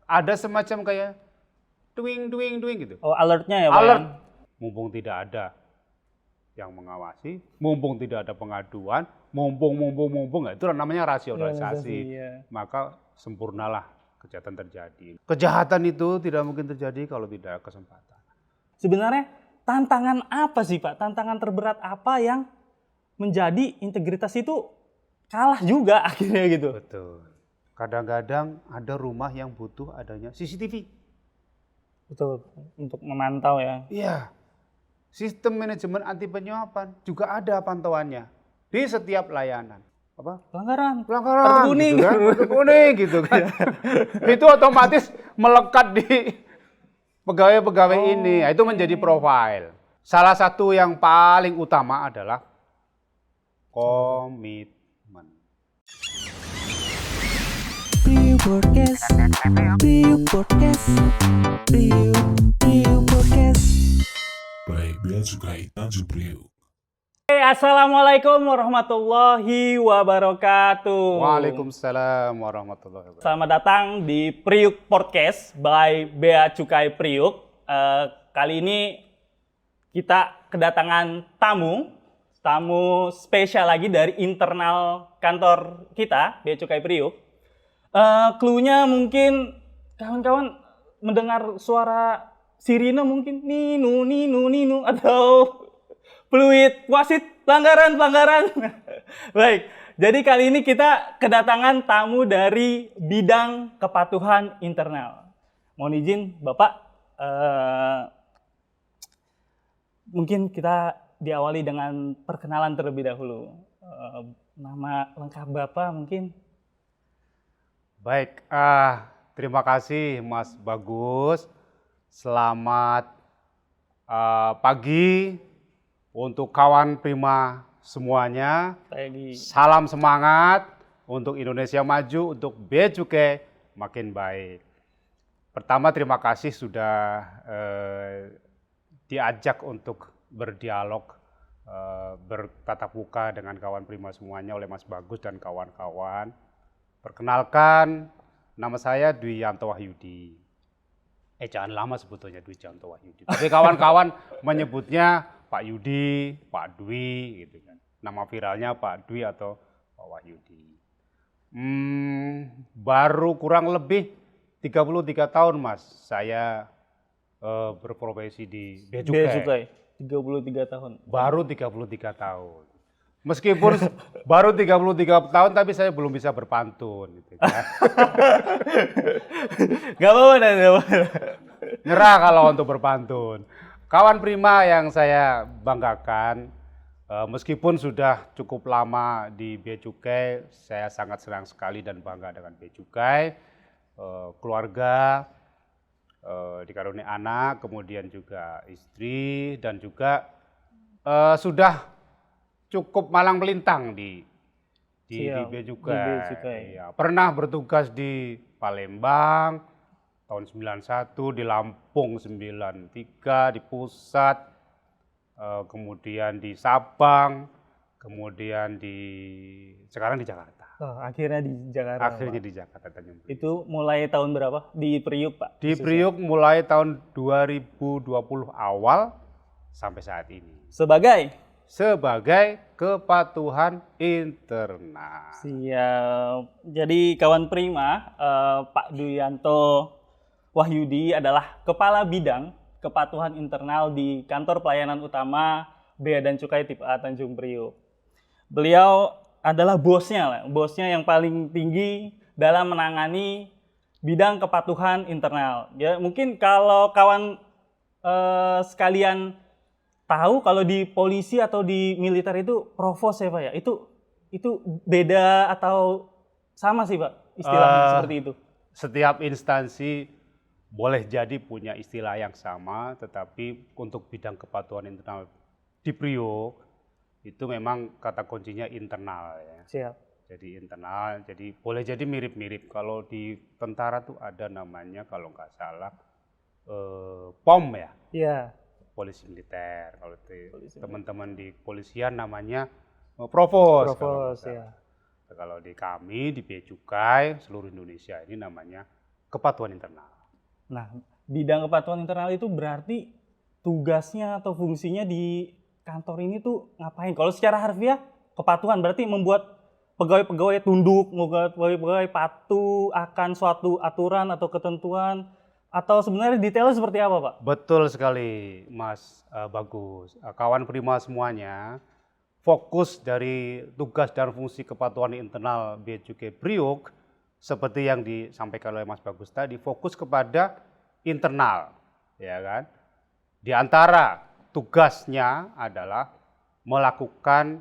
ada semacam kayak duing gitu. Oh, alertnya ya Pak? Alert. Mumpung tidak ada yang mengawasi, mumpung tidak ada pengaduan, mumpung, itu namanya rasionalisasi. Iya. Maka sempurnalah kejahatan terjadi. Kejahatan itu tidak mungkin terjadi kalau tidak ada kesempatan. Sebenarnya tantangan apa sih Pak? Tantangan terberat apa yang menjadi integritas itu kalah juga akhirnya gitu? Betul. Kadang-kadang ada rumah yang butuh adanya CCTV. Betul, untuk memantau ya. Iya. Sistem manajemen anti penyuapan juga ada pantauannya di setiap layanan. Apa? Pelanggaran. Pelanggaran. Kartu kuning. Gitu kan? Kartu kuning gitu kan. Itu otomatis melekat di pegawai-pegawai ini. Itu menjadi profil. Salah satu yang paling utama adalah komitmen. Priuk Podcast, Priuk Podcast, Priuk Podcast. Baik, Bea Cukai Tanjung Priuk. Assalamualaikum warahmatullahi wabarakatuh. Waalaikumsalam warahmatullahi wabarakatuh. Selamat datang di Priuk Podcast by Bea Cukai Priuk. Kali ini kita kedatangan tamu spesial lagi dari internal kantor kita, Bea Cukai Priuk. Clue-nya mungkin kawan-kawan mendengar suara sirine mungkin ninu atau fluid wasit pelanggaran. Baik, jadi kali ini kita kedatangan tamu dari bidang kepatuhan internal. Mohon izin Bapak, mungkin kita diawali dengan perkenalan terlebih dahulu. Nama lengkap Bapak mungkin? Baik, terima kasih Mas Bagus. Selamat pagi untuk kawan Prima semuanya. Salam semangat untuk Indonesia maju, untuk Bea Cukai makin baik. Pertama terima kasih sudah diajak untuk berdialog, bertatap muka dengan kawan Prima semuanya oleh Mas Bagus dan kawan-kawan. Perkenalkan, nama saya Dwi Yanto Wahyudi. Jangan lama sebetulnya Dwi Yanto Wahyudi. Tapi kawan-kawan menyebutnya Pak Yudi, Pak Dwi gitu kan. Nama viralnya Pak Dwi atau Pak Wahyudi. Baru kurang lebih 33 tahun Mas saya berprofesi di Bea Cukai. 33 tahun. Baru 33 tahun. Meskipun baru 33 tahun tapi saya belum bisa berpantun gitu kan. Gak apa-apa. Nyerah kalau untuk berpantun. Kawan Prima yang saya banggakan, meskipun sudah cukup lama di Bea Cukai, saya sangat senang sekali dan bangga dengan Bea Cukai. Keluarga, dikaruniai anak, kemudian juga istri, dan juga sudah cukup malang melintang di Bea Cukai. Ya, pernah bertugas di Palembang tahun 91, di Lampung 93, di pusat, kemudian di Sabang, kemudian sekarang di Jakarta. Akhirnya di Jakarta. Akhirnya di Jakarta Tanjung Priuk. Itu mulai tahun berapa di Priuk Pak? Di Priuk mulai tahun 2020 awal sampai saat ini. Sebagai kepatuhan internal. Siap. Jadi kawan Prima, Pak Duyanto Wahyudi adalah Kepala Bidang Kepatuhan Internal di Kantor Pelayanan Utama Bea dan Cukai Tipe A Tanjung Priuk. Beliau adalah bosnya yang paling tinggi dalam menangani bidang kepatuhan internal. Ya, mungkin kalau kawan sekalian tahu kalau di polisi atau di militer itu provos ya Pak ya, itu beda atau sama sih Pak istilahnya seperti itu? Setiap instansi boleh jadi punya istilah yang sama, tetapi untuk bidang kepatuhan internal di Priuk itu memang kata kuncinya internal ya. Siap. Jadi internal, jadi boleh jadi mirip-mirip. Kalau di tentara tuh ada namanya kalau nggak salah POM ya. Iya. Polisi militer. Kalau teman-teman di kepolisian namanya Provos. Provos ya. Kalau di kami di Bea Cukai seluruh Indonesia ini namanya kepatuhan internal. Nah, bidang kepatuhan internal itu berarti tugasnya atau fungsinya di kantor ini tuh ngapain? Kalau secara harfiah, kepatuhan berarti membuat pegawai-pegawai tunduk, membuat pegawai-pegawai patuh akan suatu aturan atau ketentuan, atau sebenarnya detailnya seperti apa, Pak? Betul sekali, Mas Bagus. Kawan Prima semuanya, fokus dari tugas dan fungsi kepatuhan internal Bea Cukai Priok seperti yang disampaikan oleh Mas Bagus tadi, fokus kepada internal, ya kan? Di antara tugasnya adalah melakukan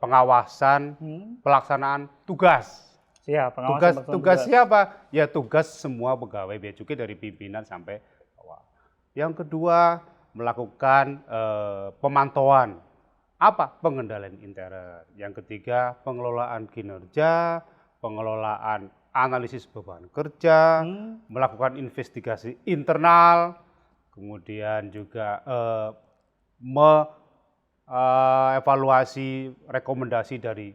pengawasan pelaksanaan tugas. Siap, Tugas siapa? Ya tugas semua pegawai Bea Cukai dari pimpinan sampai bawah. Yang kedua, melakukan pemantauan. Apa? Pengendalian intern. Yang ketiga, pengelolaan kinerja, pengelolaan analisis beban kerja, melakukan investigasi internal, kemudian juga evaluasi rekomendasi dari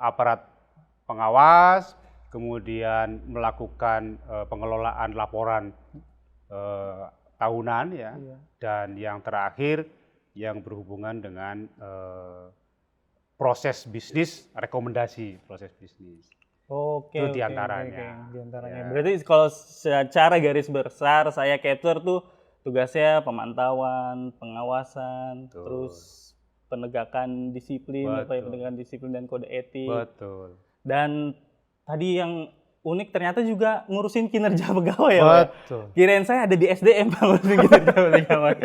aparat pengawas, kemudian melakukan pengelolaan laporan tahunan ya, dan yang terakhir yang berhubungan dengan proses bisnis, rekomendasi proses bisnis. Oke, Itu diantaranya. oke. Diantaranya. Ya. Berarti kalau secara garis besar saya capture tuh tugasnya pemantauan, pengawasan, Betul. terus penegakan disiplin, Betul. penegakan disiplin dan kode etik. Betul. Dan tadi yang unik ternyata juga ngurusin kinerja pegawai ya, Pak? Betul. Kirain saya ada di SDM Pak ngurusin kinerja pegawai.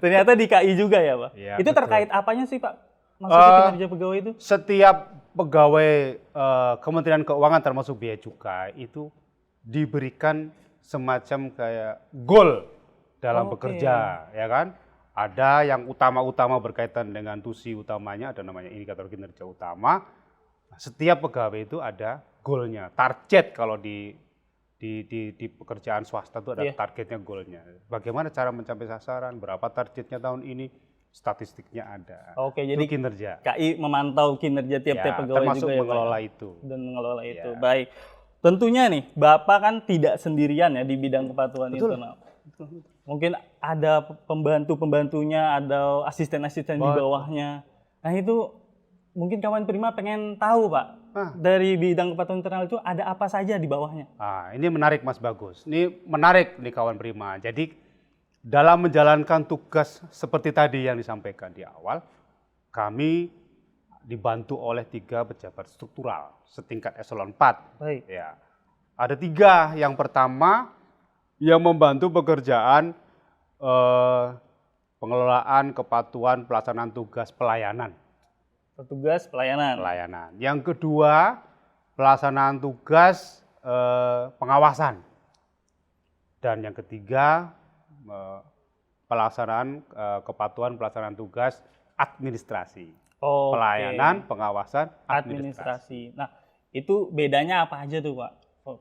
Ternyata di KI juga ya, Pak? Ya, itu betul. terkait apanya sih, Pak? Maksudnya kinerja pegawai itu? Setiap pegawai Kementerian Keuangan termasuk Bea Cukai itu diberikan semacam kayak goal dalam Oke. bekerja, ya kan? Ada yang utama-utama berkaitan dengan tusi utamanya, ada namanya indikator kinerja utama. Setiap pegawai itu ada goalnya, target kalau di pekerjaan swasta itu ada Iya. targetnya, goalnya. Bagaimana cara mencapai sasaran, berapa targetnya tahun ini, statistiknya ada. Oke, Itu jadi kinerja. KI memantau kinerja tiap-tiap Ya, pegawai termasuk juga ya, Pak, mengelola ya? itu. Dan mengelola itu. Ya. Baik. Tentunya nih, Bapak kan tidak sendirian ya di bidang kepatuhan Betul. internal. Mungkin ada pembantu-pembantunya, ada asisten-asisten di Betul. bawahnya. Nah itu mungkin kawan Prima pengen tahu, Pak, Ah. dari bidang kepatuhan internal itu ada apa saja di bawahnya? Ah, ini menarik Mas Bagus. Ini menarik nih kawan Prima. Jadi dalam menjalankan tugas seperti tadi yang disampaikan di awal, kami dibantu oleh 3 pejabat struktural setingkat eselon 4. Baik. Ya. Ada 3. Yang pertama yang membantu pekerjaan pengelolaan kepatuhan pelaksanaan tugas pelayanan. Petugas pelayanan. Yang kedua, pelaksanaan tugas pengawasan. Dan yang ketiga, pelaksanaan kepatuhan pelaksanaan tugas administrasi. Oke. Pelayanan, pengawasan, administrasi. administrasi. Nah, itu bedanya apa aja tuh, Pak?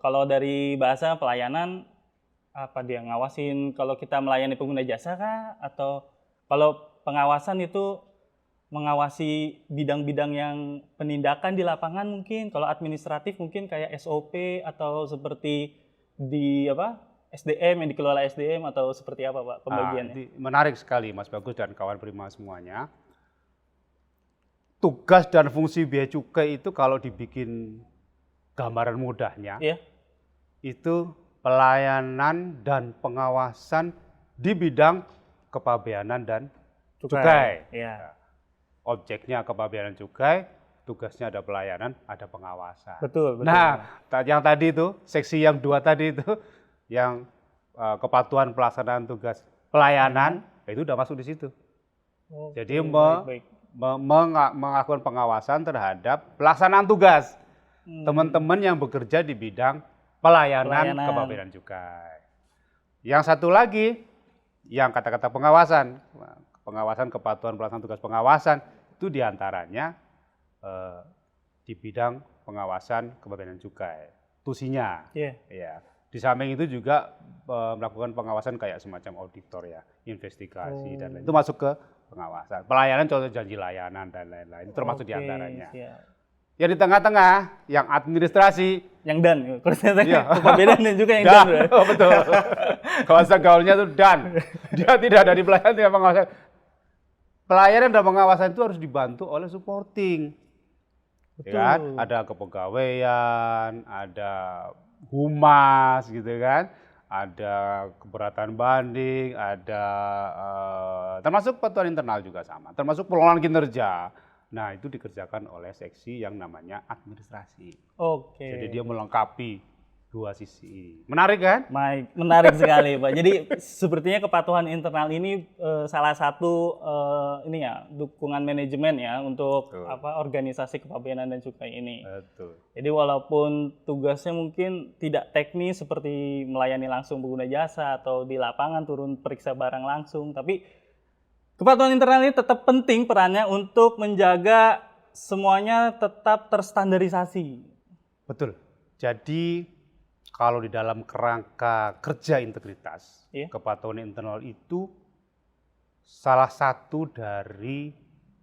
Kalau dari bahasa pelayanan, apa dia ngawasin kalau kita melayani pengguna jasa kah? Atau kalau pengawasan itu mengawasi bidang-bidang yang penindakan di lapangan mungkin? Kalau administratif mungkin kayak SOP atau seperti di apa? SDM yang dikelola SDM atau seperti apa, Pak, pembagiannya? Menarik sekali Mas Bagus dan kawan Prima semuanya. Tugas dan fungsi Bea Cukai itu kalau dibikin gambaran mudahnya, Iya. itu pelayanan dan pengawasan di bidang kepabeanan dan cukai. Iya. Objeknya kepabeanan cukai, tugasnya ada pelayanan, ada pengawasan. Betul, betul. Nah, yang tadi itu, seksi yang 2 tadi itu, yang kepatuhan pelaksanaan tugas pelayanan, itu udah masuk di situ. Oke, Jadi baik. melakukan pengawasan terhadap pelaksanaan tugas teman-teman yang bekerja di bidang pelayanan kepabeanan cukai. Yang satu lagi, yang kata-kata pengawasan kepatuhan pelaksanaan tugas pengawasan itu diantaranya di bidang pengawasan kepabeanan cukai, tusinya. Iya. Ya. Di samping itu juga melakukan pengawasan kayak semacam auditor ya, investigasi dan lain. Itu masuk ke pengawasan. Pelayanan contoh janji layanan dan lain-lain. Itu termasuk Oke, diantaranya. siap. Yang di tengah-tengah, yang administrasi, Yang dan, kalau saya tanya, Iya. keperbedaan dan juga yang dan. dan. Bro. Oh, betul. Kawasan gaulnya itu dan. Dia tidak dari pelayanan, tidak pengawasan. Pelayanan dan pengawasan itu harus dibantu oleh supporting. Ya kan? Ada kepegawaian, ada humas gitu kan, ada keberatan banding, ada termasuk patuhan internal juga sama, termasuk pengelolaan kinerja. Nah itu dikerjakan oleh seksi yang namanya administrasi. Oke. Jadi dia melengkapi dua sisi. Menarik kan? Baik, menarik sekali Pak. Jadi sepertinya kepatuhan internal ini salah satu ini ya dukungan manajemen ya untuk Betul. organisasi kepabeanan dan cukai ini. Betul. Jadi walaupun tugasnya mungkin tidak teknis seperti melayani langsung pengguna jasa atau di lapangan turun periksa barang langsung, tapi kepatuhan internal ini tetap penting perannya untuk menjaga semuanya tetap terstandarisasi. Betul. Jadi kalau di dalam kerangka kerja integritas, Iya. kepatuhan internal itu salah satu dari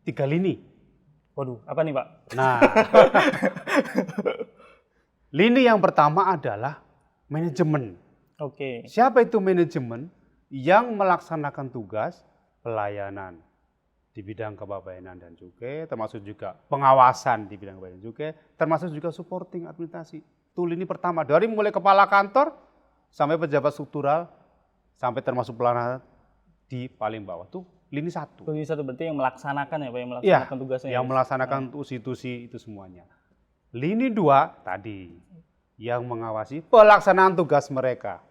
3 lini. Waduh, apa nih Pak? Nah, lini yang pertama adalah manajemen. Oke. Siapa itu manajemen? Yang melaksanakan tugas pelayanan di bidang kepabeanan dan cukai, termasuk juga pengawasan di bidang kepabeanan dan cukai, termasuk juga supporting administrasi. Itu lini pertama, dari mulai kepala kantor sampai pejabat struktural, sampai termasuk pelayanan di paling bawah. Itu lini 1. Lini 1 berarti yang melaksanakan ya Pak, yang Iya, melaksanakan tugasnya. yang melaksanakan institusi itu semuanya. Lini 2 tadi, yang mengawasi pelaksanaan tugas mereka.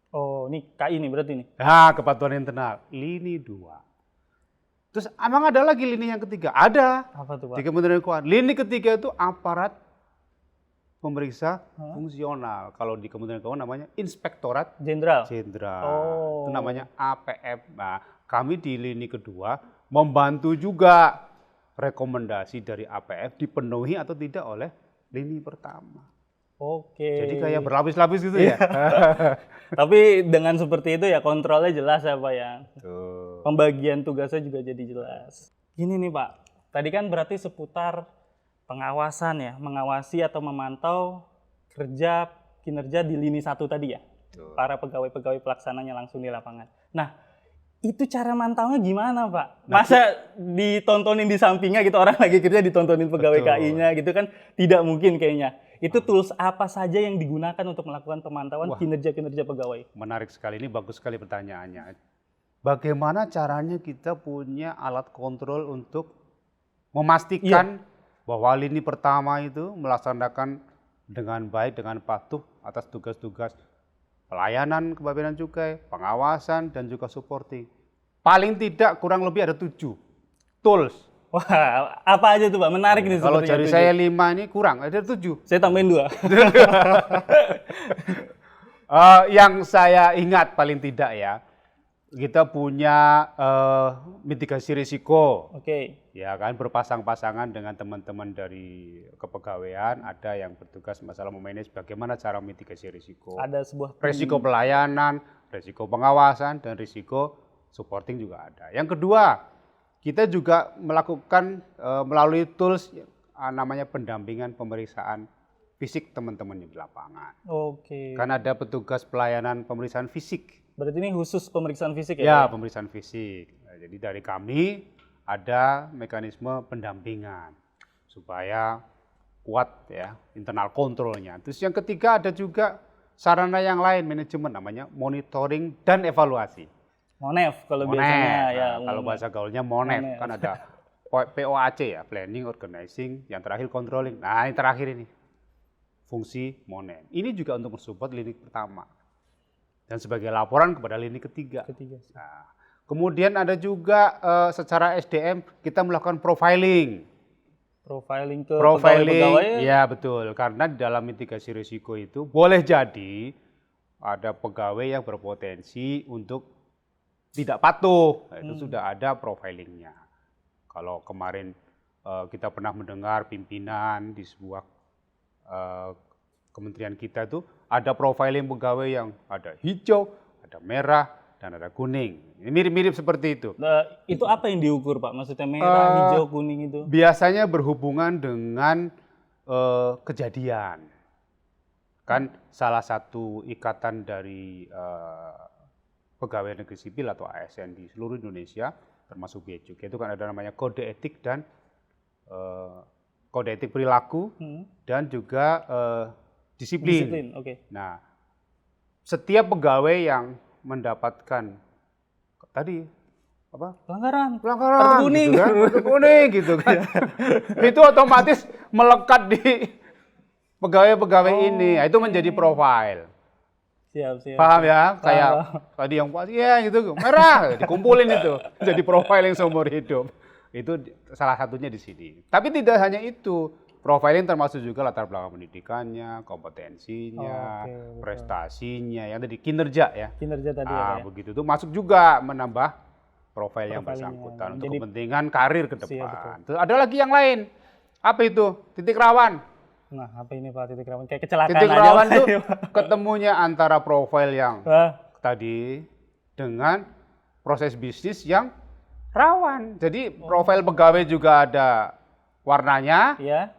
Oh, ini KI nih berarti nih. Nah, kepatuhan internal, lini 2. Terus emang ada lagi lini yang ketiga? Ada. Apa tuh Di Pak? Kementerian Keuangan. Lini ketiga itu aparat pemeriksa fungsional. Kalau di Kementerian Keuangan namanya Inspektorat Jenderal. Jenderal. Oh. Itu namanya APF. Nah, kami di lini kedua membantu juga rekomendasi dari APF dipenuhi atau tidak oleh lini pertama. Oke. Jadi kayak berlapis-lapis gitu ya. Tapi dengan seperti itu ya kontrolnya jelas ya Pak ya. Tuh. Pembagian tugasnya juga jadi jelas. Gini nih Pak, tadi kan berarti seputar pengawasan ya, mengawasi atau memantau kinerja di lini 1 tadi ya. Betul. Para pegawai-pegawai pelaksananya langsung di lapangan. Nah, itu cara mantaunya gimana Pak? Masa ditontonin di sampingnya gitu, orang lagi kerja ditontonin pegawai Betul. KI-nya gitu kan tidak mungkin kayaknya. Itu tools apa saja yang digunakan untuk melakukan pemantauan Wah. kinerja-kinerja pegawai? Menarik sekali, ini bagus sekali pertanyaannya. Bagaimana caranya kita punya alat kontrol untuk memastikan bahwa lini pertama itu melaksanakan dengan baik, dengan patuh atas tugas-tugas pelayanan kepabeanan cukai, pengawasan, dan juga supporting. Paling tidak kurang lebih ada 7 tools. Wah, apa aja tuh Pak? Menarik nih Kalau sepertinya dari tujuh. saya 5 ini kurang, ada 7. Saya tambahin 2. Yang saya ingat paling tidak ya, kita punya mitigasi risiko. Oke. Ya kan, berpasang-pasangan dengan teman-teman dari kepegawaian, ada yang bertugas masalah memanage bagaimana cara mitigasi risiko. Ada sebuah tim. Risiko pelayanan, risiko pengawasan, dan risiko supporting juga ada. Yang kedua, kita juga melakukan melalui tools namanya pendampingan pemeriksaan fisik teman-teman di lapangan. Oke. Kan ada petugas pelayanan pemeriksaan fisik. Berarti ini khusus pemeriksaan fisik ya? Ya, Pak? pemeriksaan fisik. Nah, jadi dari kami ada mekanisme pendampingan supaya kuat ya internal kontrolnya. Terus yang ketiga ada juga sarana yang lain manajemen namanya monitoring dan evaluasi. Monef kalau Monef. biasanya Nah, ya. kalau bahasa gaulnya Monef. Monef. Kan ada POAC ya, planning, organizing, yang terakhir controlling. Nah, ini terakhir ini fungsi Monef. Ini juga untuk mensupport lini pertama dan sebagai laporan kepada lini ketiga. Ketiga. Nah, kemudian ada juga secara SDM kita melakukan profiling. Profiling ke Profiling, pegawai-pegawai. ya betul. Karena di dalam mitigasi risiko itu boleh jadi ada pegawai yang berpotensi untuk tidak patuh. Nah, itu sudah ada profilingnya. Kalau kemarin kita pernah mendengar pimpinan di sebuah kementerian kita itu ada profiling pegawai yang ada hijau, ada merah, dan ada kuning. Ini mirip-mirip seperti itu. Itu apa yang diukur Pak? Maksudnya merah, hijau, kuning itu? Biasanya berhubungan dengan kejadian. Kan salah satu ikatan dari pegawai negeri sipil atau ASN di seluruh Indonesia, termasuk Bea Cukai, itu kan ada namanya kode etik dan kode etik perilaku dan juga disiplin. Disiplin, oke. Nah, setiap pegawai yang mendapatkan tadi apa? Pelanggaran. Pelanggaran Kartu kuning. gitu kan, kartu kuning gitu kan. Itu otomatis melekat di pegawai-pegawai ini. Nah, itu menjadi profil. Siap. Paham ya? Kayak Paham. tadi yang pas ya gitu, merah dikumpulin itu jadi profiling seumur hidup. Itu salah satunya di sini. Tapi tidak hanya itu. Profiling termasuk juga latar belakang pendidikannya, kompetensinya, Oke, betul. prestasinya, yang tadi kinerja ya. Kinerja tadi ya, Pak, ya. Begitu itu masuk juga menambah profil yang Profilingnya. bersangkutan untuk Jadi- kepentingan karir ke Siap, depan. Terus ada lagi yang lain. Apa itu? Titik rawan. Nah, apa ini Pak titik rawan? Kayak kecelakaan Titik aja rawan Pak, itu ya, Pak. ketemunya antara profil yang Wah, tadi dengan proses bisnis yang rawan. Jadi profil pegawai juga ada warnanya, ya.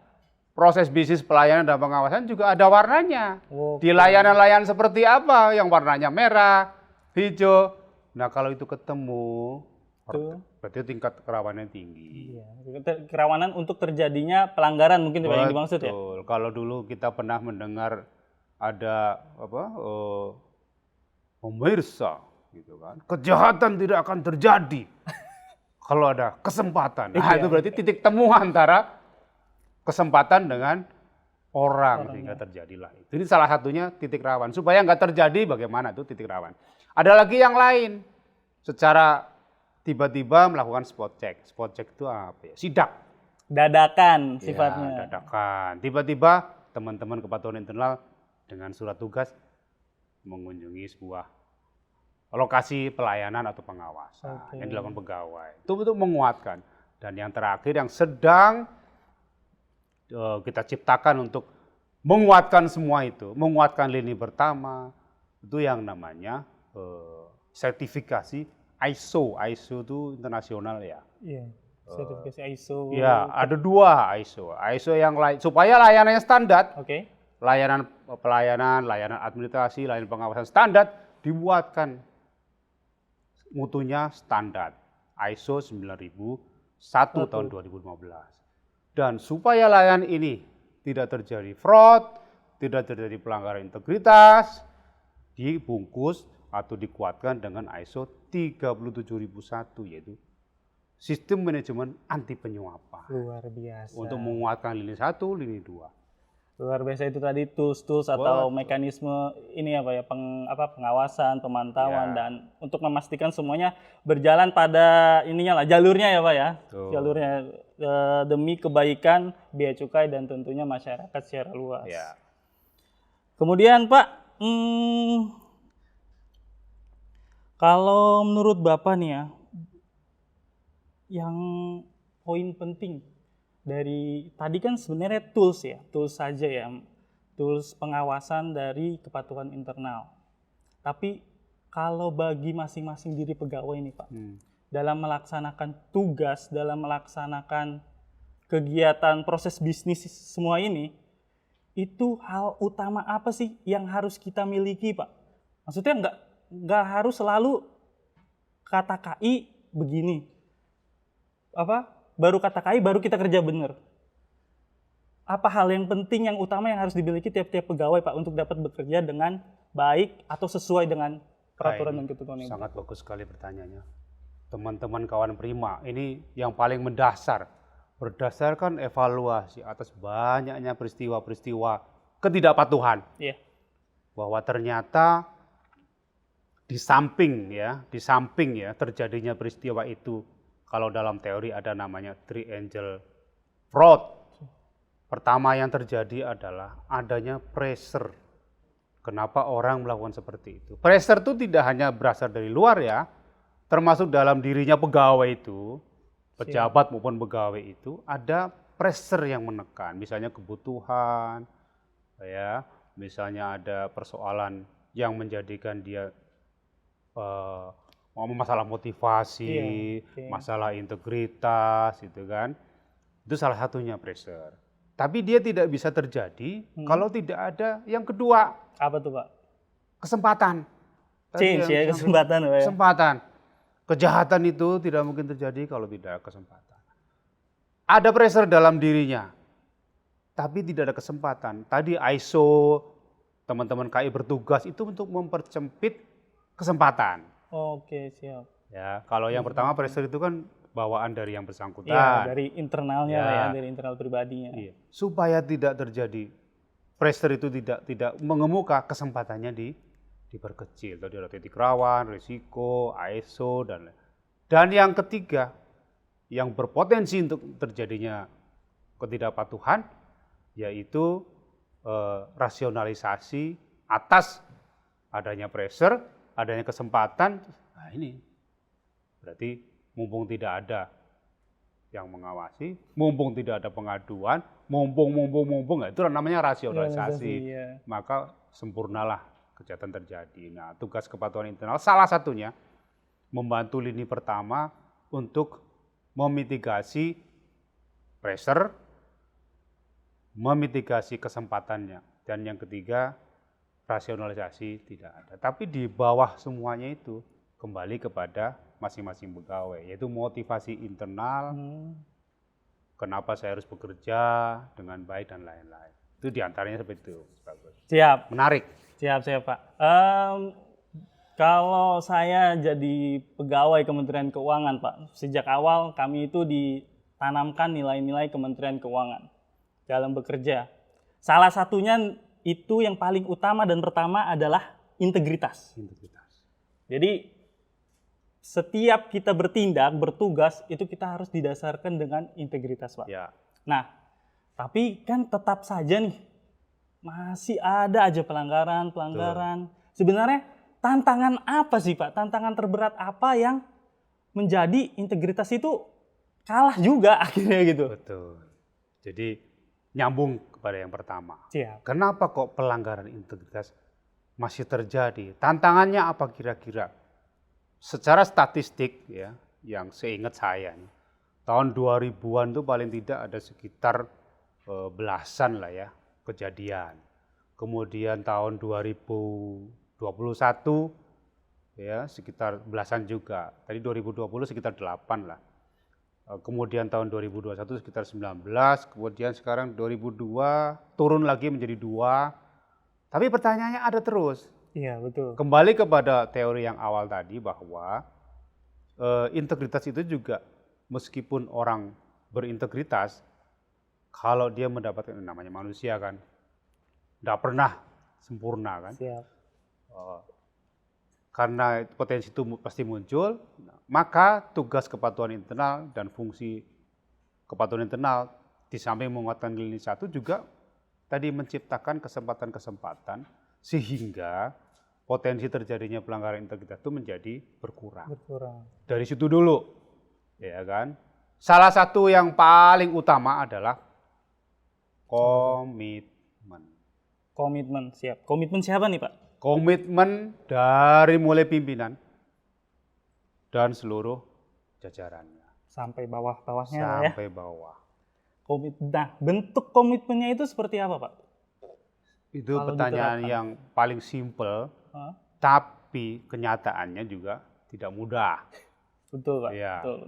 proses bisnis pelayanan dan pengawasan juga ada warnanya. Oke. Di layanan-layanan seperti apa yang warnanya merah, hijau. Nah, kalau itu ketemu, Tuh. berarti tingkat kerawanan tinggi. Iya. Kerawanan untuk terjadinya pelanggaran mungkin Pak, yang dimaksud ya. Betul. Kalau dulu kita pernah mendengar ada apa? Pemirsa gitu kan. Kejahatan tidak akan terjadi kalau ada kesempatan. Nah, itu berarti titik temu antara kesempatan dengan orang sehingga terjadilah itu. Ini salah satunya titik rawan. Supaya nggak terjadi bagaimana itu titik rawan. Ada lagi yang lain. Secara tiba-tiba melakukan spot check. Spot check itu apa ya? Sidak. Dadakan Ya, sifatnya. dadakan. Tiba-tiba teman-teman kepatuhan internal dengan surat tugas mengunjungi sebuah lokasi pelayanan atau pengawasan Oke. yang dilakukan pegawai. Itu untuk menguatkan. Dan yang terakhir yang sedang kita ciptakan untuk menguatkan semua itu, menguatkan lini pertama, itu yang namanya sertifikasi ISO. ISO itu internasional ya. Iya. Sertifikasi ISO. Ya, ada 2 ISO. ISO yang lain supaya layanannya standar, Oke. layanan pelayanan, layanan administrasi, layanan pengawasan standar dibuatkan mutunya standar ISO 9001 tahun 2015. Dan supaya layanan ini tidak terjadi fraud, tidak terjadi pelanggaran integritas, dibungkus atau dikuatkan dengan ISO 37001 yaitu sistem manajemen anti penyuapan Luar biasa. untuk menguatkan lini 1, lini 2. Luar biasa itu tadi tools atau mekanisme ini apa ya pengawasan, pemantauan Ya. dan untuk memastikan semuanya berjalan pada ininya lah jalurnya ya Pak ya. Betul. Jalurnya demi kebaikan bea cukai dan tentunya masyarakat secara luas. Ya. Kemudian Pak, kalau menurut Bapak nih ya, yang poin penting dari tadi kan sebenarnya tools ya, tools saja ya, tools pengawasan dari kepatuhan internal. Tapi kalau bagi masing-masing diri pegawai nih Pak, dalam melaksanakan tugas, dalam melaksanakan kegiatan proses bisnis semua ini, itu hal utama apa sih yang harus kita miliki Pak? Maksudnya nggak harus selalu kata KI begini. Baru kata KI baru kita kerja benar. Apa hal yang penting yang utama yang harus dimiliki tiap-tiap pegawai Pak untuk dapat bekerja dengan baik atau sesuai dengan peraturan dan ketentuan yang Sangat bagus sekali pertanyaannya. Teman-teman kawan Prima, ini yang paling mendasar. Berdasarkan evaluasi atas banyaknya peristiwa-peristiwa ketidakpatuhan. Iya. Bahwa ternyata di samping ya terjadinya peristiwa itu, kalau dalam teori ada namanya triangle fraud. Pertama yang terjadi adalah adanya pressure. Kenapa orang melakukan seperti itu? Pressure itu tidak hanya berasal dari luar ya, termasuk dalam dirinya pegawai itu, pejabat maupun pegawai itu ada pressure yang menekan. Misalnya kebutuhan, ya, misalnya ada persoalan yang menjadikan dia masalah motivasi, masalah integritas, gitu kan. Itu salah satunya pressure. Tapi dia tidak bisa terjadi kalau tidak ada yang kedua, Apa tuh Pak? kesempatan. Tadi Change ya, yang kesempatan Pak ya. kesempatan. Kejahatan itu tidak mungkin terjadi kalau tidak ada kesempatan. Ada pressure dalam dirinya, tapi tidak ada kesempatan. Tadi ISO, teman-teman KI bertugas itu untuk mempercempit kesempatan. Oke, siap. Ya, kalau yang pertama pressure itu kan bawaan dari yang bersangkutan. Iya, dari internalnya Ya. Pak ya, dari internal pribadinya. Iya. Supaya tidak terjadi pressure itu tidak mengemuka, kesempatannya diperkecil. Tadi ada titik rawan, risiko, ISO dan lain. Dan yang ketiga yang berpotensi untuk terjadinya ketidakpatuhan yaitu rasionalisasi atas adanya pressure, adanya kesempatan. Nah, ini berarti mumpung tidak ada yang mengawasi, mumpung tidak ada pengaduan, mumpung, nah, itu namanya rasionalisasi. Iya. Maka sempurnalah kejahatan terjadi. Nah, tugas kepatuhan internal salah satunya membantu lini pertama untuk memitigasi pressure, memitigasi kesempatannya. Dan yang ketiga, rasionalisasi tidak ada. Tapi di bawah semuanya itu kembali kepada masing-masing pegawai, yaitu motivasi internal, kenapa saya harus bekerja dengan baik dan lain-lain. Itu diantaranya seperti itu. Bagus. Siap. Menarik. Siap Pak. Kalau saya jadi pegawai Kementerian Keuangan Pak, sejak awal kami itu ditanamkan nilai-nilai Kementerian Keuangan dalam bekerja. Salah satunya itu yang paling utama dan pertama adalah integritas. Integritas. Jadi setiap kita bertindak, bertugas, itu kita harus didasarkan dengan integritas Pak. Ya. Nah, tapi kan tetap saja nih, masih ada aja pelanggaran. Sebenarnya tantangan apa sih Pak? Tantangan terberat apa yang menjadi integritas itu kalah juga akhirnya gitu? Betul. Jadi nyambung kepada yang pertama. Siap. Kenapa kok pelanggaran integritas masih terjadi? Tantangannya apa kira-kira? Secara statistik ya, yang seingat saya, tahun 2000-an itu paling tidak ada sekitar belasan lah ya kejadian. Kemudian tahun 2021 ya sekitar belasan juga. Tadi 2020 sekitar 8 lah. Kemudian tahun 2021 sekitar 19, kemudian sekarang 2002 turun lagi menjadi 2. Tapi pertanyaannya ada terus. Iya, betul. Kembali kepada teori yang awal tadi bahwa integritas itu juga meskipun orang berintegritas, kalau dia mendapatkan namanya manusia kan, tidak pernah sempurna kan. Siap. Karena potensi itu pasti muncul, maka tugas kepatuhan internal dan fungsi kepatuhan internal di samping menguatkan lini 1 juga tadi menciptakan kesempatan-kesempatan sehingga potensi terjadinya pelanggaran integritas itu menjadi berkurang. Dari situ dulu, ya kan. Salah satu yang paling utama adalah komitmen. Komitmen, siap. Komitmen siapa nih Pak? Komitmen dari mulai pimpinan dan seluruh jajarannya. Sampai bawah-bawahnya lah ya. Sampai bawah. Nah, bentuk komitmennya itu seperti apa Pak? Itu Kalau pertanyaan diterapkan. yang paling simpel, Hah? tapi kenyataannya juga tidak mudah. Betul Pak. Iya. Betul.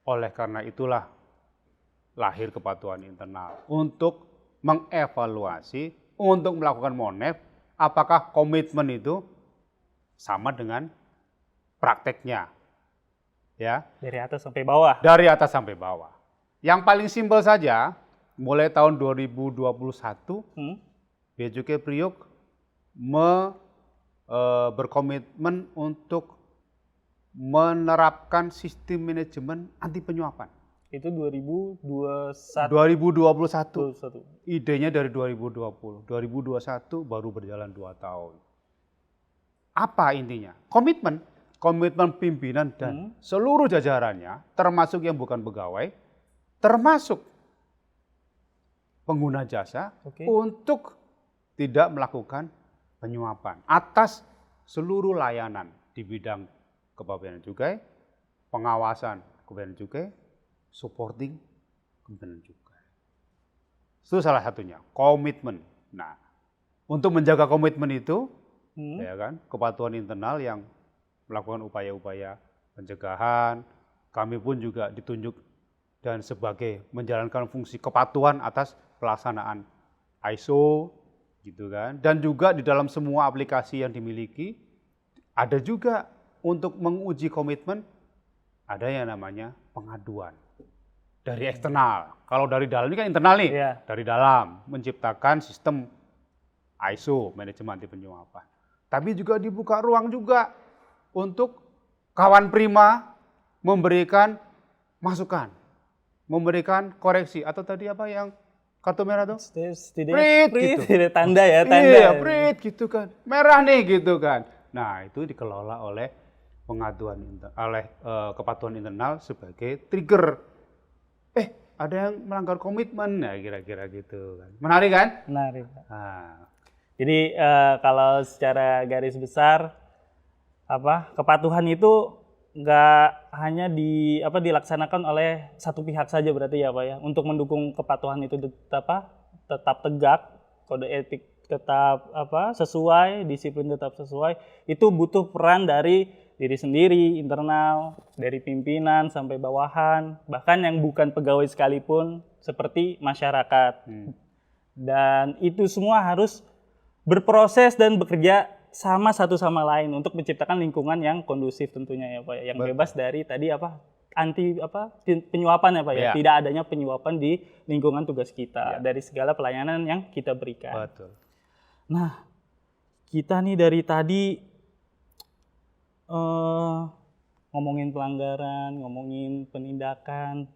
Oleh karena itulah lahir kepatuhan internal untuk mengevaluasi, untuk melakukan monef, apakah komitmen itu sama dengan prakteknya. Ya, Dari atas sampai bawah. dari atas sampai bawah. Yang paling simpel saja, mulai tahun 2021 Bea Cukai Priok berkomitmen untuk menerapkan sistem manajemen anti penyuapan. Itu 2021. 2021. Idenya dari 2020. 2021 baru berjalan 2 tahun. Apa intinya? Komitmen. Komitmen pimpinan dan seluruh jajarannya, termasuk yang bukan pegawai, termasuk pengguna jasa, untuk tidak melakukan penyuapan atas seluruh layanan di bidang kepabeanan cukai, pengawasan kepabeanan cukai, supporting kepabeanan cukai. Itu salah satunya, komitmen. Nah, untuk menjaga komitmen itu, ya kan, kepatuhan internal yang melakukan upaya-upaya pencegahan, kami pun juga ditunjuk dan sebagai menjalankan fungsi kepatuhan atas pelaksanaan ISO, gitu kan. Dan juga di dalam semua aplikasi yang dimiliki, ada juga untuk menguji komitmen, ada yang namanya pengaduan dari eksternal. Kalau dari dalam ini kan internal nih, dari dalam menciptakan sistem ISO, manajemen anti penyuapan. Tapi juga dibuka ruang juga untuk kawan Prima memberikan masukan, memberikan koreksi atau tadi apa yang kartu merah tuh? Prit gitu. Tanda ya, tanda. Iya, prit gitu kan. Merah nih gitu kan. Nah, itu dikelola oleh kepatuhan internal sebagai trigger. Ada yang melanggar komitmen, nah kira-kira gitu kan. Menarik kan? Menarik. Nah. Jadi kalau secara garis besar kepatuhan itu nggak hanya dilaksanakan oleh satu pihak saja berarti ya Pak ya. Untuk mendukung kepatuhan itu tetap tegak, kode etik tetap sesuai, disiplin tetap sesuai, itu butuh peran dari diri sendiri, internal, dari pimpinan sampai bawahan, bahkan yang bukan pegawai sekalipun seperti masyarakat. Dan itu semua harus berproses dan bekerja sama satu sama lain untuk menciptakan lingkungan yang kondusif tentunya ya Pak, yang bebas dari tadi penyuapan ya Pak ya. Tidak adanya penyuapan di lingkungan tugas kita dari segala pelayanan yang kita berikan. Betul. Nah, kita nih dari tadi ngomongin pelanggaran, ngomongin penindakan,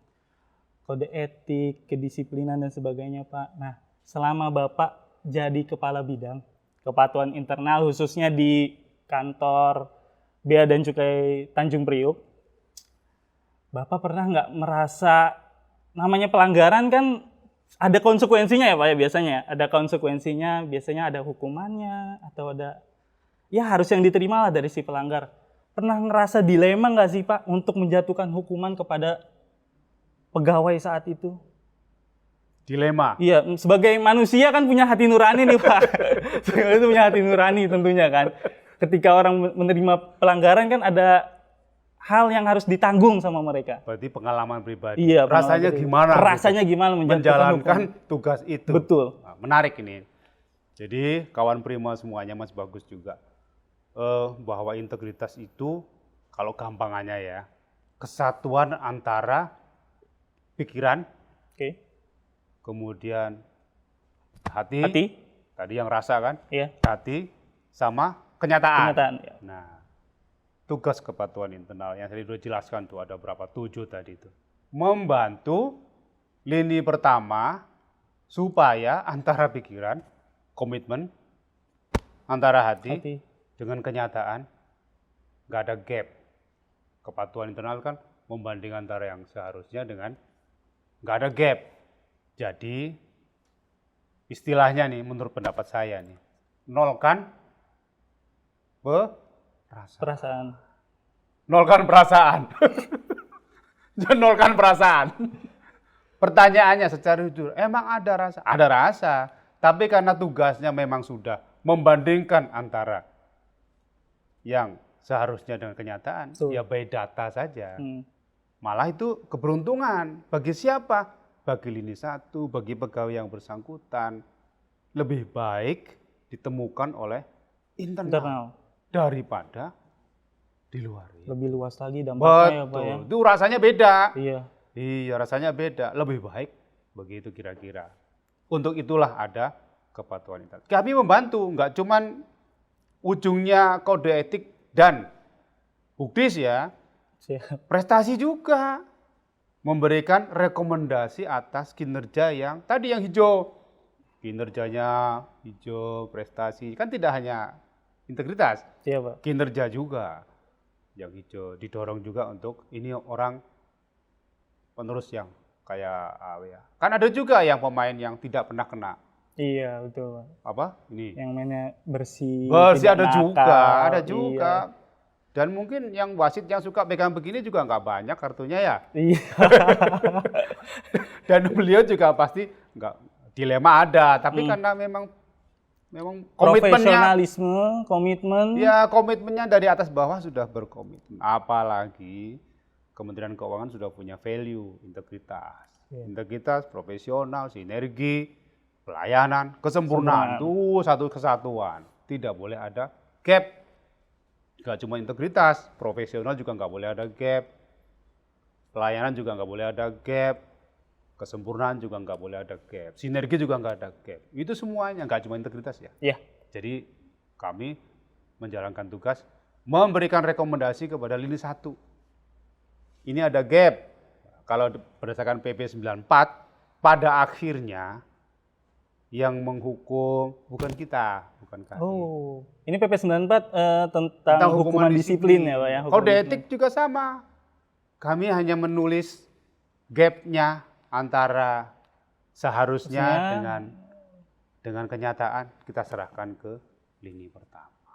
kode etik, kedisiplinan dan sebagainya Pak. Nah, selama Bapak jadi kepala bidang kepatuhan internal khususnya di kantor Bea dan Cukai Tanjung Priuk, Bapak pernah nggak merasa namanya pelanggaran kan ada konsekuensinya ya Pak ya biasanya? Ada konsekuensinya, biasanya ada hukumannya atau ada ya harus yang diterima lah dari si pelanggar. Pernah ngerasa dilema nggak sih Pak untuk menjatuhkan hukuman kepada pegawai saat itu? Dilema. Iya, sebagai manusia kan punya hati nurani nih Pak. Itu punya hati nurani tentunya kan. Ketika orang menerima pelanggaran kan ada hal yang harus ditanggung sama mereka. Berarti pengalaman pribadi. Iya, rasanya gimana? Rasanya gimana menjalankan tugas itu. Betul. Nah, menarik ini. Jadi kawan Prima semuanya Mas Bagus juga. Bahwa integritas itu kalau gampangannya ya, kesatuan antara pikiran, kemudian hati, tadi yang rasa kan, hati sama kenyataan. Ya. Nah, tugas kepatuhan internal yang tadi sudah jelaskan tuh ada berapa? 7 tadi itu. Membantu lini pertama supaya antara pikiran, komitmen, antara hati. Dengan kenyataan, nggak ada gap. Kepatuhan internal kan membanding antara yang seharusnya dengan nggak ada gap. Jadi istilahnya nih menurut pendapat saya nih, nolkan perasaan. Nolkan perasaan. Jangan nolkan perasaan. Pertanyaannya secara jujur, emang ada rasa? Ada rasa, tapi karena tugasnya memang sudah membandingkan antara yang seharusnya dengan kenyataan, ya by data saja. Malah itu keberuntungan. Bagi siapa? Bagi lini 1, bagi pegawai yang bersangkutan. Lebih baik ditemukan oleh internal. Daripada di luar. Lebih luas lagi dampaknya ya Pak ya. Itu rasanya beda. Iya, rasanya beda. Lebih baik begitu kira-kira. Untuk itulah ada kepatuhan internal. Kami membantu, nggak cuman ujungnya kode etik dan buktis ya, prestasi juga. Memberikan rekomendasi atas kinerja yang tadi yang hijau. Kinerjanya hijau, prestasi. Kan tidak hanya integritas, Pak. Kinerja juga. Yang hijau didorong juga untuk ini orang penerus yang kayak kan ada juga yang pemain yang tidak pernah kena. Iya, betul. Ini yang mainnya bersih ada nakal. juga. Iya. Dan mungkin yang wasit yang suka pegang begini juga nggak banyak kartunya ya. Iya. Dan beliau juga pasti nggak dilema ada, tapi karena memang komitmennya, Profesionalisme, komitmen. ya komitmennya dari atas bawah sudah berkomitmen. Apalagi Kementerian Keuangan sudah punya value, integritas. Integritas, profesional, sinergi, pelayanan, kesempurnaan. Itu satu kesatuan. Tidak boleh ada gap. Gak cuma integritas, profesional juga nggak boleh ada gap. Pelayanan juga nggak boleh ada gap. Kesempurnaan juga nggak boleh ada gap. Sinergi juga nggak ada gap. Itu semuanya, nggak cuma integritas ya. Iya. Jadi kami menjalankan tugas memberikan rekomendasi kepada lini 1. Ini ada gap. Kalau berdasarkan PP 94, pada akhirnya yang menghukum bukan kita, bukan kami. Oh, ini PP 94 tentang hukuman disiplin ya Pak ya? Hukuman Kode disiplin. etik juga sama. Kami hanya menulis gap-nya antara seharusnya dengan kenyataan kita serahkan ke lini pertama.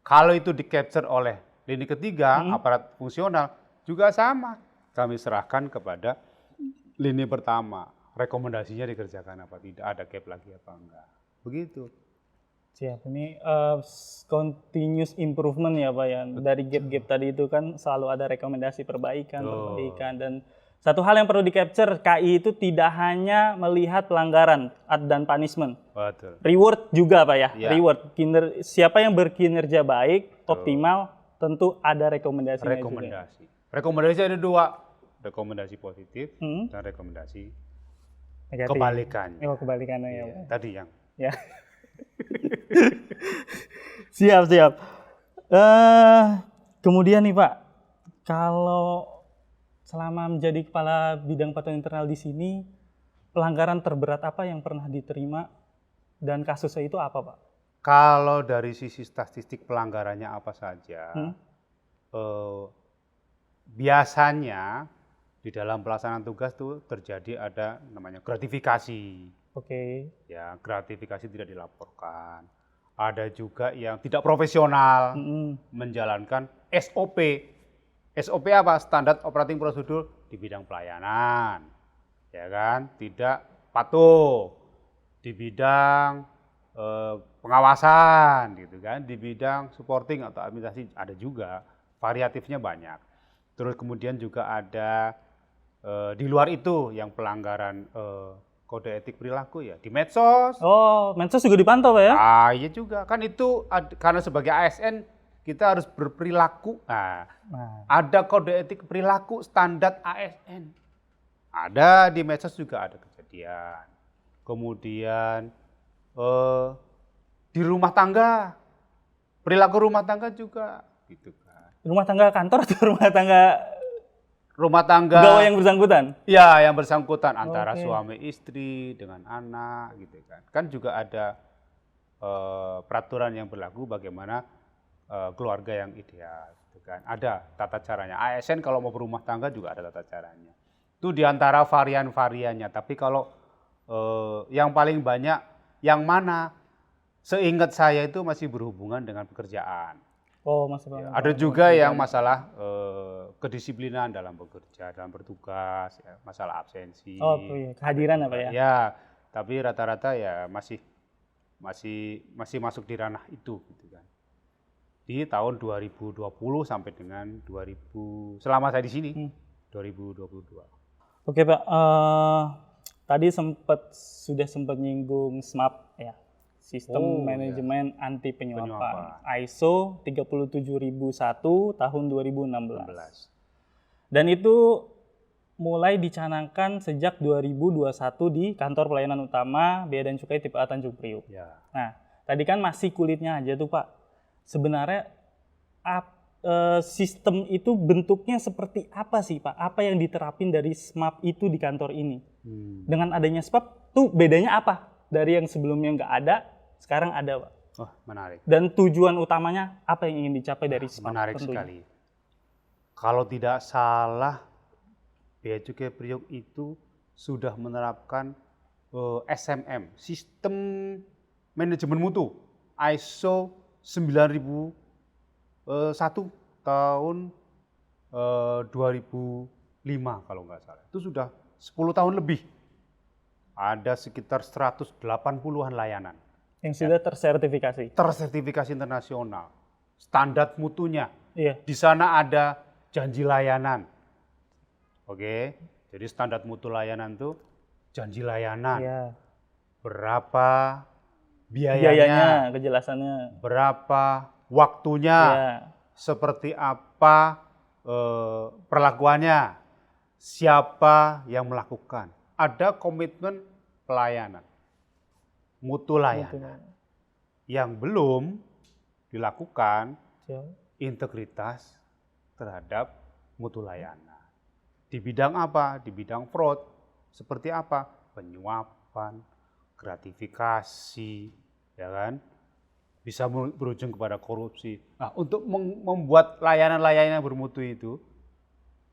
Kalau itu di-capture oleh lini ketiga, aparat fungsional juga sama. Kami serahkan kepada lini pertama. Rekomendasinya dikerjakan apa tidak, ada gap lagi apa enggak. Begitu. Siap, ini continuous improvement ya Pak ya. Dari gap-gap tadi itu kan selalu ada rekomendasi perbaikan, dan satu hal yang perlu di-capture, KI itu tidak hanya melihat pelanggaran dan punishment. Betul. Reward juga Pak ya, Ya. reward. Siapa yang berkinerja baik, optimal, tentu ada rekomendasinya juga. Rekomendasi. Rekomendasi ada 2. Rekomendasi positif dan rekomendasi Negatif. kebalikannya. Oh, kebalikannya ya Pak. Tadi yang Ya. Siap. Kemudian nih Pak, kalau selama menjadi kepala bidang patuh internal di sini, pelanggaran terberat apa yang pernah diterima dan kasusnya itu apa Pak? kalau dari sisi statistik pelanggarannya apa saja, biasanya di dalam pelaksanaan tugas tuh terjadi ada namanya gratifikasi. Oke. Ya, gratifikasi tidak dilaporkan. Ada juga yang tidak profesional menjalankan SOP. SOP apa? Standar Operating Procedure di bidang pelayanan. Ya kan? Tidak patuh di bidang pengawasan gitu kan, di bidang supporting atau administrasi ada juga, variatifnya banyak. Terus kemudian juga ada di luar itu yang pelanggaran kode etik perilaku ya di medsos. Oh, medsos juga dipantau Pak ya? Iya juga, kan itu karena sebagai ASN kita harus berperilaku. Ada kode etik perilaku standar ASN. Ada di medsos juga ada kejadian. Kemudian di rumah tangga, perilaku rumah tangga juga gitu kan. Rumah tangga kantor atau rumah tangga Rumah tangga pegawai yang bersangkutan? ya yang bersangkutan antara Oke. suami istri dengan anak gitu kan. Kan juga ada peraturan yang berlaku bagaimana keluarga yang ideal gitu kan. Ada tata caranya. ASN kalau mau berumah tangga juga ada tata caranya. Itu diantara varian-variannya. Tapi kalau yang paling banyak yang mana seingat saya itu masih berhubungan dengan pekerjaan. Oh, Mas Bang. Ada juga yang masalah kedisiplinan dalam bekerja, dalam bertugas, ya, masalah absensi. Oh, iya. Kehadiran apa ya? Ya, tapi rata-rata ya masih masuk di ranah itu gitu kan. Di tahun 2020 sampai dengan 2000 selama saya di sini 2022. Oke Pak, tadi sudah sempat nyinggung SMAP ya, Sistem Manajemen Anti Penyuapan, ISO 37001 tahun 2016. Dan itu mulai dicanangkan sejak 2021 di Kantor Pelayanan Utama Bea dan Cukai Tipe A Tanjung Priok. Ya. Nah, tadi kan masih kulitnya aja tuh Pak. Sebenarnya sistem itu bentuknya seperti apa sih Pak? Apa yang diterapin dari SMAP itu di kantor ini? Dengan adanya SMAP tuh bedanya apa? Dari yang sebelumnya nggak ada, sekarang ada Pak. Oh, menarik. Dan tujuan utamanya apa yang ingin dicapai dari SMAP? Menarik tentunya? sekali. Kalau tidak salah, Bea Cukai Priok itu sudah menerapkan SMM, Sistem Manajemen Mutu, ISO 9001 tahun 2005 kalau nggak salah. Itu sudah 10 tahun lebih. ada sekitar 180-an layanan. Yang sudah tersertifikasi. Tersertifikasi internasional. Standar mutunya. Iya. Di sana ada janji layanan. Oke, jadi standar mutu layanan itu janji layanan. Iya. Berapa biayanya, Biayanya, kejelasannya. berapa waktunya, Iya. seperti apa perlakuannya, siapa yang melakukan. Ada komitmen pelayanan, mutu layanan. Yang belum dilakukan Siap. integritas terhadap mutu layanan. Di bidang apa? Di bidang fraud. Seperti apa? Penyuapan, gratifikasi, ya kan? Bisa berujung kepada korupsi. Nah, untuk membuat layanan-layanan yang bermutu itu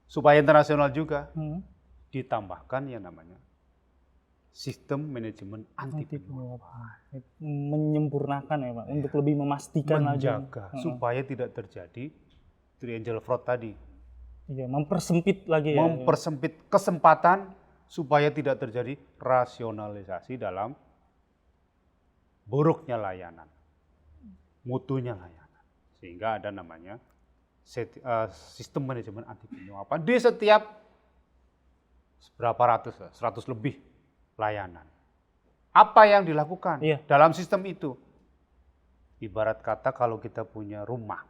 supaya internasional juga ditambahkan yang namanya sistem manajemen anti penyuapan. Menyempurnakan ya Pak, untuk lebih memastikan Menjaga lagi. supaya tidak terjadi triangle fraud tadi. Iya, mempersempit lagi ya. Mempersempit kesempatan supaya tidak terjadi rasionalisasi dalam buruknya layanan, mutunya layanan. Sehingga ada namanya sistem manajemen anti penyuapan di setiap berapa ratus, 100 lebih layanan. Apa yang dilakukan dalam sistem itu? Ibarat kata kalau kita punya rumah,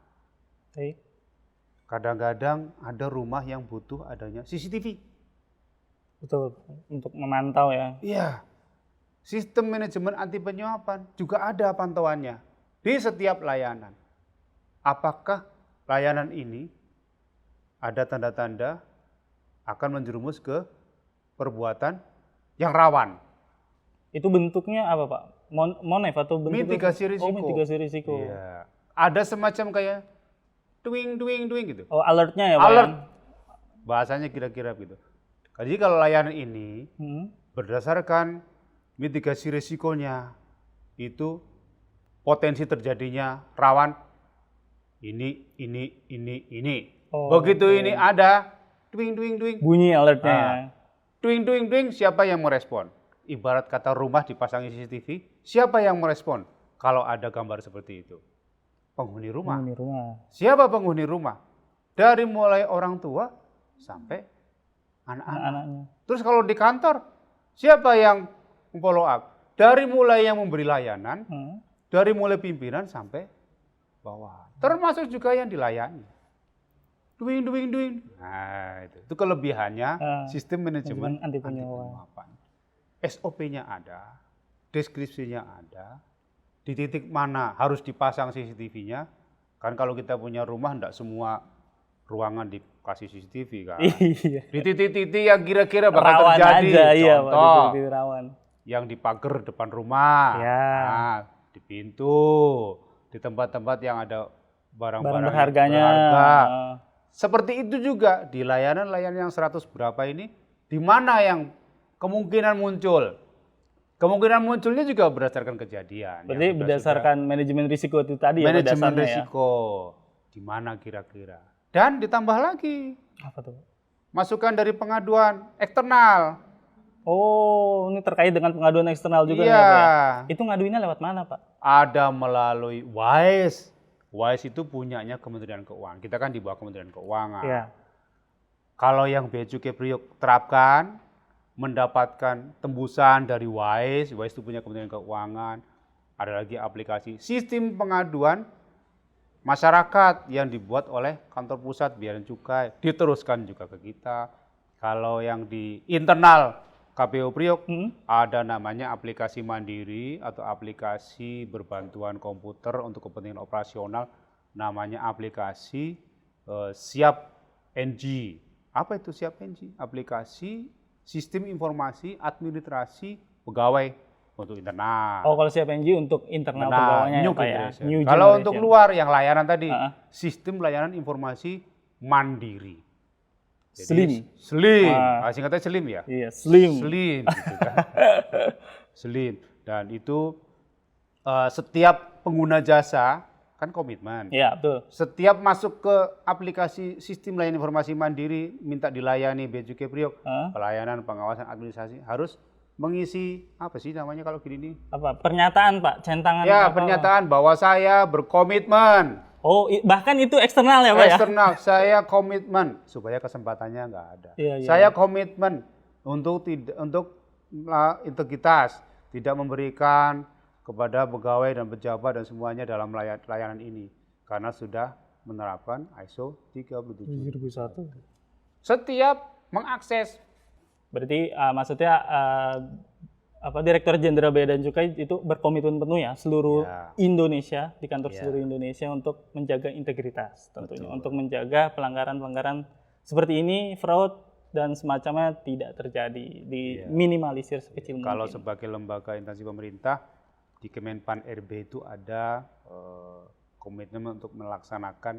kadang-kadang ada rumah yang butuh adanya CCTV. Betul, untuk memantau ya. Iya, sistem manajemen anti penyuapan juga ada pantauannya di setiap layanan. Apakah layanan ini ada tanda-tanda akan menjerumus ke perbuatan yang rawan? Itu bentuknya apa Pak? Monef atau bentuknya? Mitigasi risiko. Oh, mitigasi risiko. Iya. Ada semacam kayak duing gitu. Oh, alertnya ya Pak? Alert. Bahasanya kira-kira gitu. Jadi kalau layanan ini berdasarkan mitigasi risikonya itu potensi terjadinya rawan ini. Begitu ini ada duing. Bunyi alertnya ya. Duing, siapa yang merespon? Ibarat kata rumah dipasangi CCTV, siapa yang merespon kalau ada gambar seperti itu? Penghuni rumah. Siapa penghuni rumah? Dari mulai orang tua sampai anak-anak. Terus kalau di kantor, siapa yang follow up? Dari mulai yang memberi layanan, dari mulai pimpinan sampai bawah. Termasuk juga yang dilayani. Duing. Nah, itu kelebihannya sistem manajemen anti penyuapan. SOP-nya ada, deskripsinya ada, di titik mana harus dipasang CCTV-nya. Kan kalau kita punya rumah, enggak semua ruangan dikasih CCTV kan. Iya. Di titik-titik yang kira-kira bakal Rawan terjadi. Aja, iya, Contoh, Pak, di titik rawan. Yang di pagar depan rumah, nah, di pintu, di tempat-tempat yang ada barang-barang berharganya. berharga. Seperti itu juga di layanan-layanan yang 100 berapa ini, di mana yang kemungkinan muncul. Kemungkinan munculnya juga berdasarkan kejadian. Berarti berdasarkan manajemen risiko itu tadi ya? Manajemen risiko, di mana kira-kira. Dan ditambah lagi. Apa tuh? Masukan dari pengaduan eksternal. Oh, ini terkait dengan pengaduan eksternal juga iya. ya Pak ya? Itu ngaduinnya lewat mana Pak? Ada melalui WISE. WISE itu punyanya Kementerian Keuangan. Kita kan di bawah Kementerian Keuangan. Iya. Kalau yang Bea Cukai Priok terapkan, mendapatkan tembusan dari WISE. WISE itu punya Kementerian Keuangan. Ada lagi aplikasi sistem pengaduan masyarakat yang dibuat oleh kantor pusat Bea dan Cukai. Diteruskan juga ke kita. Kalau yang di internal KPU Priok ada namanya aplikasi mandiri atau aplikasi berbantuan komputer untuk kepentingan operasional, namanya aplikasi Siap NG. Apa itu Siap NG? Aplikasi sistem informasi administrasi pegawai untuk internal. Oh, kalau Siap NG untuk internal pegawainya ya Pak ya? Kalau untuk luar yang layanan tadi, sistem layanan informasi mandiri. Jadi, Slim. Singkatnya Slim ya? Iya, Slim. Slim gitu kan. Slim. Dan itu setiap pengguna jasa kan komitmen. Iya, betul. Setiap masuk ke aplikasi sistem layanan informasi mandiri minta dilayani Bea Cukai Priok, pelayanan pengawasan administrasi harus mengisi apa sih namanya kalau gini nih? Apa? Pernyataan Pak, centangan Ya, apa? pernyataan bahwa saya berkomitmen Oh, bahkan itu eksternal ya Pak ya? eksternal, saya komitmen supaya kesempatannya nggak ada. Iya, iya. Saya komitmen untuk integritas, tidak memberikan kepada pegawai dan pejabat dan semuanya dalam layanan ini karena sudah menerapkan ISO 37. 2001. Setiap mengakses. Berarti maksudnya Direktur Jenderal Bea dan Cukai itu berkomitmen penuh ya seluruh Ya. Indonesia di kantor Ya. seluruh Indonesia untuk menjaga integritas tentunya, Betul. untuk menjaga pelanggaran-pelanggaran seperti ini, fraud dan semacamnya tidak terjadi, diminimalisir sekecil mungkin. Kalau sebagai lembaga instansi pemerintah di Kemenpan RB itu ada komitmen untuk melaksanakan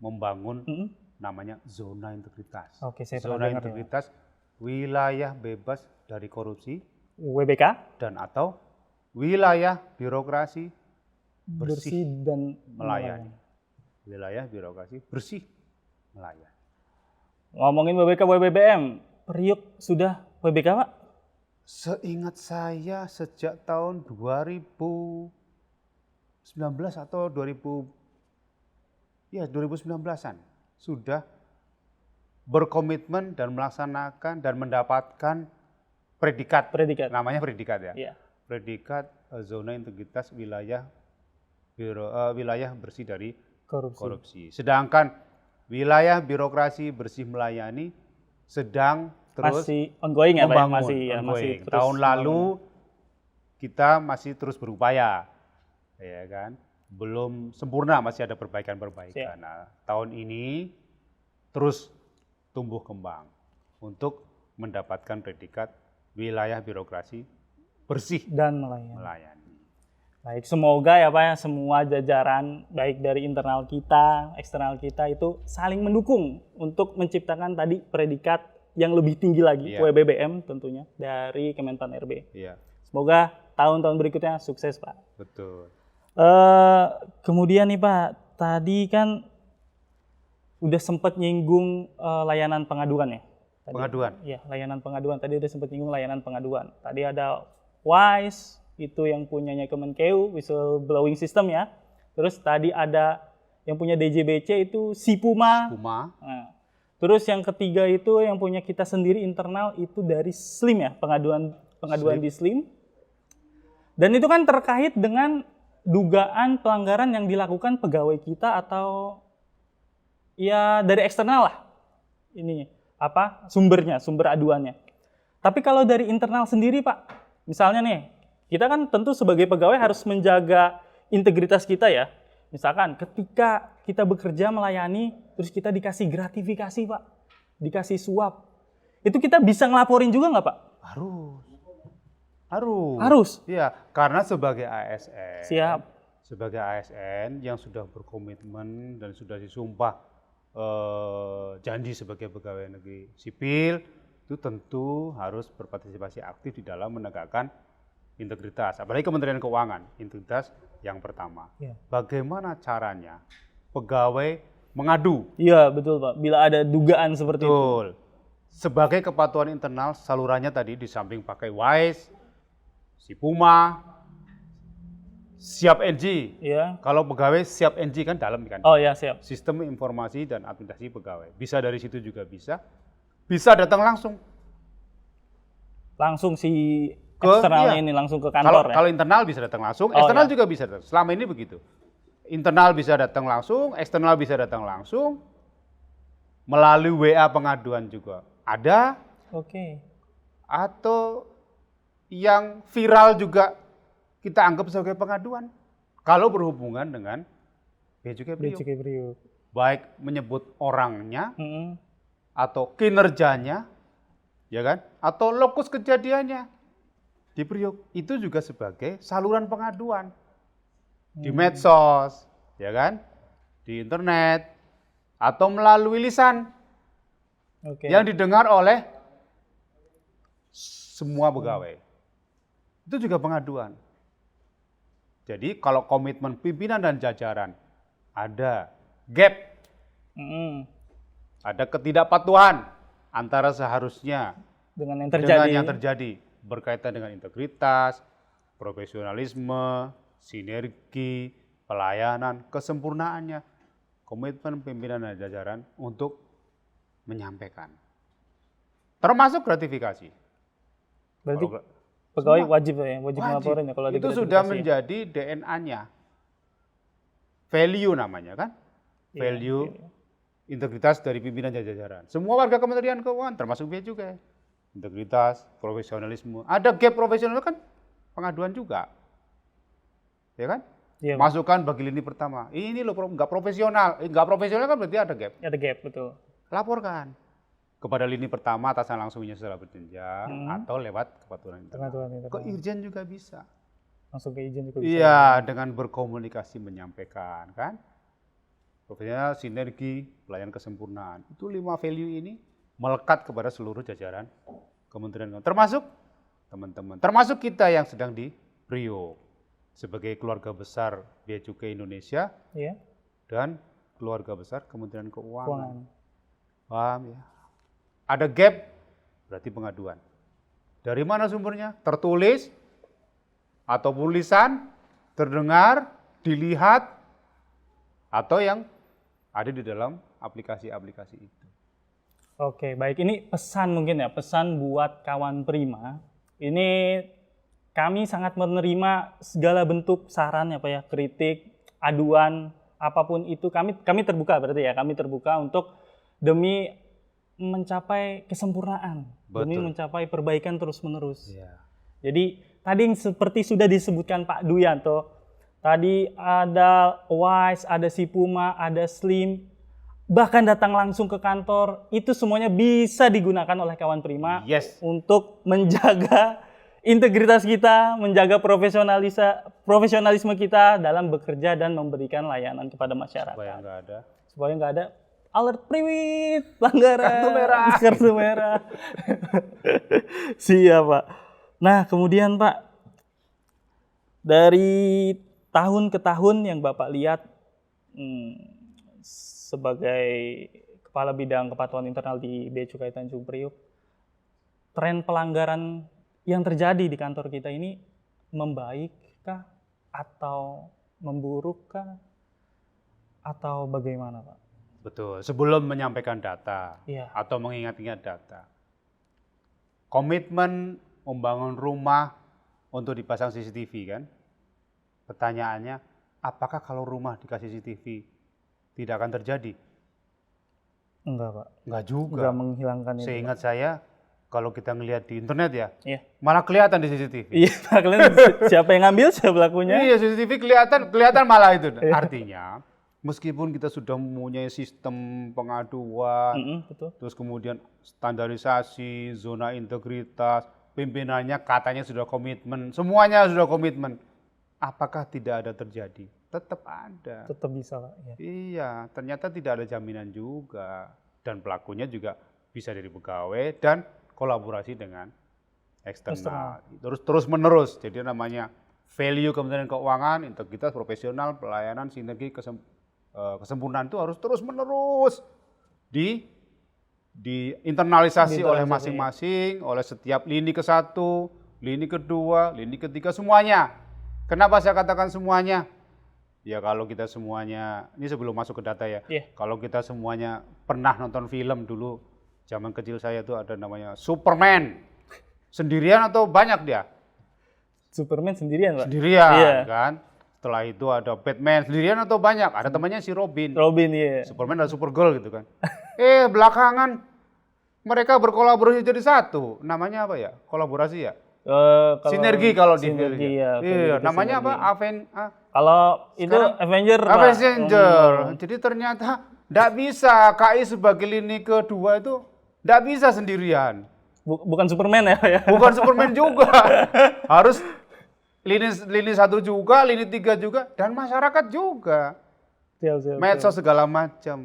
membangun namanya zona integritas. Oke, saya Zona pernah dengar. integritas wilayah bebas dari korupsi WBK dan atau wilayah birokrasi bersih dan melayani. Wilayah birokrasi bersih melayani. Ngomongin WBK WBBM, Priuk sudah WBK Pak? Seingat saya sejak tahun 2019 atau 2019-an sudah berkomitmen dan melaksanakan dan mendapatkan predikat. Namanya predikat ya. Iya. Predikat zona integritas wilayah wilayah bersih dari korupsi. Sedangkan wilayah birokrasi bersih melayani sedang terus masih ongoing ya Pak? membangun, Masih ongoing. terus Tahun lalu membangun. kita masih terus berupaya, ya kan? Belum sempurna, masih ada perbaikan-perbaikan. Nah, tahun ini terus tumbuh kembang untuk mendapatkan predikat wilayah birokrasi bersih dan melayani. melayani. Baik, semoga ya Pak ya semua jajaran baik dari internal kita, eksternal kita itu saling mendukung untuk menciptakan tadi predikat yang lebih tinggi lagi, Iya. WBBM tentunya dari Kemenpan RB. Iya, Semoga tahun-tahun berikutnya sukses Pak. betul. Kemudian nih Pak, tadi kan udah sempat nyinggung layanan pengaduan ya. Tadi, Pengaduan. Ya, layanan pengaduan. Tadi udah sempat nyinggung layanan pengaduan. Tadi ada WISE, itu yang punyanya Kemenkeu, whistleblowing system ya. Terus tadi ada yang punya DJBC itu SIPUMA. Puma, Nah, terus yang ketiga itu yang punya kita sendiri internal itu dari SLIM ya, pengaduan di SLIM. Dan itu kan terkait dengan dugaan pelanggaran yang dilakukan pegawai kita atau ya dari eksternal lah. Ini sumber aduannya. Tapi kalau dari internal sendiri Pak, misalnya nih, kita kan tentu sebagai pegawai harus menjaga integritas kita ya. Misalkan ketika kita bekerja melayani, terus kita dikasih gratifikasi Pak, dikasih suap. Itu kita bisa ngelaporin juga nggak Pak? Harus. Iya, karena sebagai ASN. Siap. Sebagai ASN yang sudah berkomitmen dan sudah disumpah janji sebagai pegawai negeri sipil, itu tentu harus berpartisipasi aktif di dalam menegakkan integritas. Apalagi Kementerian Keuangan, integritas yang pertama. Iya. Bagaimana caranya pegawai mengadu? Iya betul Pak, bila ada dugaan seperti itu. Betul. Sebagai kepatuhan internal, salurannya tadi di samping pakai WISE, SIPUMA, Siap NG. Iya. Kalau pegawai Siap NG kan dalam kan. Oh ya siap. Sistem informasi dan administrasi pegawai. Bisa dari situ juga bisa. Bisa datang langsung. Langsung si eksternalnya iya. ini langsung ke kantor ya. Kalau internal bisa datang langsung, Oh, eksternal iya. juga bisa datang. Selama ini begitu. Internal bisa datang langsung, eksternal bisa datang langsung. Melalui WA pengaduan juga ada, Oke. atau yang viral juga kita anggap sebagai pengaduan. Kalau berhubungan dengan Bea Cukai Priok. Cukai Priok. Baik menyebut orangnya Mm-mm. atau kinerjanya, ya kan? Atau lokus kejadiannya di Priok. Itu juga sebagai saluran pengaduan. Di medsos, ya kan? Di internet, atau melalui lisan Oke. yang didengar oleh semua pegawai. Itu juga pengaduan. Jadi kalau komitmen pimpinan dan jajaran ada gap, Mm-mm. ada ketidakpatuhan antara seharusnya Dengan yang dengan terjadi. yang terjadi. berkaitan dengan integritas, profesionalisme, sinergi, pelayanan, kesempurnaannya, komitmen pimpinan dan jajaran untuk menyampaikan. Termasuk gratifikasi. Berarti Kalau- pegawai semua. wajib melaporin ya kalau ada Itu gratifikasi sudah ya? menjadi DNA-nya. Value namanya kan? Iya, Value iya. integritas dari pimpinan dan jajaran. Semua warga Kementerian Keuangan termasuk bea cukai. Integritas, profesionalisme. Ada gap profesional kan pengaduan juga. Ya kan? Iya, Pak. Masukan bagi lini pertama. Ini loh nggak profesional. Nggak profesional kan berarti ada gap. Ada gap, betul. Laporkan kepada lini pertama atasan langsungnya secara berjenjang atau lewat kepatuhan internal. Pengaturan internal. Ke Irjen juga bisa. Langsung ke izin juga bisa. Iya, dengan berkomunikasi menyampaikan kan. Profesional, sinergi, pelayanan kesempurnaan. Itu 5 value ini melekat kepada seluruh jajaran Kementerian Keuangan. Termasuk teman-teman, termasuk kita yang sedang di Priok sebagai keluarga besar Bea Cukai Indonesia Iya. dan keluarga besar Kementerian Keuangan. Keuangan. Paham ya? Ada gap, berarti pengaduan. Dari mana sumbernya? Tertulis, ataupun lisan, terdengar, dilihat, atau yang ada di dalam aplikasi-aplikasi itu. Oke, baik. Ini pesan mungkin ya, pesan buat kawan Prima. Ini kami sangat menerima segala bentuk saran ya Pak ya, kritik, aduan, apapun itu kami terbuka berarti ya, kami terbuka untuk demi mencapai kesempurnaan, demi Betul. mencapai perbaikan terus-menerus. Iya. Jadi tadi yang seperti sudah disebutkan Pak Duyanto, tadi ada Wise, ada Sipuma, ada Slim, bahkan datang langsung ke kantor, itu semuanya bisa digunakan oleh kawan Prima Yes. untuk menjaga integritas kita, menjaga profesionalisme kita dalam bekerja dan memberikan layanan kepada masyarakat. Supaya nggak ada. Alert priwit, pelanggaran, Kartu merah. kartu merah. Siap Pak. Nah kemudian Pak, dari tahun ke tahun yang Bapak lihat sebagai Kepala Bidang Kepatuhan Internal di Bea Cukai Tanjung Priok, tren pelanggaran yang terjadi di kantor kita ini membaikkah atau memburukkah atau bagaimana Pak? Betul. Sebelum menyampaikan data Iya. atau mengingat-ingat data, komitmen membangun rumah untuk dipasang CCTV kan? Pertanyaannya, apakah kalau rumah dikasih CCTV tidak akan terjadi? Enggak Pak, Enggak juga. enggak menghilangkan itu. Seingat saya, kalau kita ngelihat di internet ya, Iya. malah kelihatan di CCTV. Iya, Pak, kalian siapa yang ngambil, siapa pelakunya? Iya, CCTV kelihatan malah itu. Artinya, meskipun kita sudah mempunyai sistem pengaduan, Betul. terus kemudian standarisasi, zona integritas, pimpinannya katanya sudah komitmen, semuanya sudah komitmen. Apakah tidak ada terjadi? Tetap ada. Tetap bisa Pak. Iya. Iya, ternyata tidak ada jaminan juga. Dan pelakunya juga bisa dari pegawai dan kolaborasi dengan eksternal. Terus menerus. Jadi namanya value Kementerian Keuangan, integritas, profesional, pelayanan, sinergi, kesempurnaan itu harus terus menerus diinternalisasi oleh masing-masing, oleh setiap lini ke-1, lini kedua, lini ketiga, semuanya. Kenapa saya katakan semuanya? Ya kalau kita semuanya, ini sebelum masuk ke data ya, Iya. kalau kita semuanya pernah nonton film dulu, zaman kecil saya itu ada namanya Superman. Sendirian atau banyak dia? Superman sendirian Pak? Sendirian Iya. kan. Setelah itu ada Batman, sendirian atau banyak? Ada temannya si Robin. Robin, iya. Superman dan Supergirl gitu kan. Belakangan mereka berkolaborasi jadi satu. Namanya apa ya? Kolaborasi ya? Kalau Sinergi kalau di sinergi, film. ya, Iya, sinergi. namanya apa? Kalau itu Avenger, Pak. Avenger. Jadi ternyata tidak bisa KI sebagai lini kedua itu tidak bisa sendirian. Bukan Superman ya, Pak ya. Bukan Superman juga. Harus lini 1 juga, lini 3 juga, dan masyarakat juga. Siap. Medsos segala macam.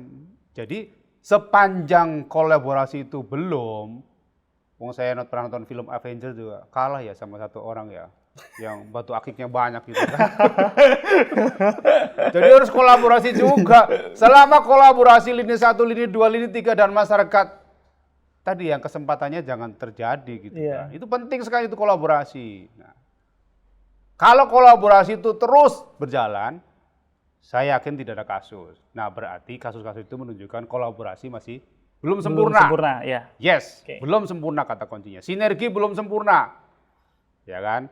Jadi sepanjang kolaborasi itu belum, saya pernah nonton film Avenger juga, kalah ya sama satu orang ya, yang batu akiknya banyak gitu kan. Jadi harus kolaborasi juga. Selama kolaborasi lini 1, lini 2, lini 3 dan masyarakat tadi yang kesempatannya jangan terjadi gitu Iya. kan. Itu penting sekali itu kolaborasi. Nah, kalau kolaborasi itu terus berjalan, saya yakin tidak ada kasus. Nah, berarti kasus-kasus itu menunjukkan kolaborasi masih belum sempurna. Belum sempurna, ya. Yes, Oke. belum sempurna kata kuncinya. Sinergi belum sempurna. Ya kan?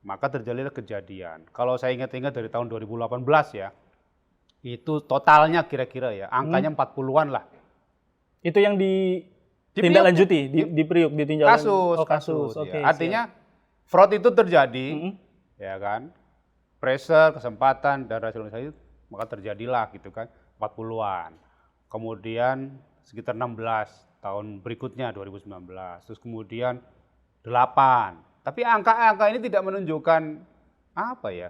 Maka terjadilah kejadian. Kalau saya ingat-ingat dari tahun 2018 ya, itu totalnya kira-kira ya, angkanya 40-an lah. Itu yang Priuk. ditindaklanjuti di Priuk, ditinjau Kasus, kasus. ya. Oke, Artinya fraud itu terjadi, Mm-mm. ya kan? Pressure, kesempatan, dan rasionalisasi, maka terjadilah gitu kan, 40-an. Kemudian sekitar 16 tahun berikutnya 2019, terus kemudian 8. Tapi angka-angka ini tidak menunjukkan apa ya?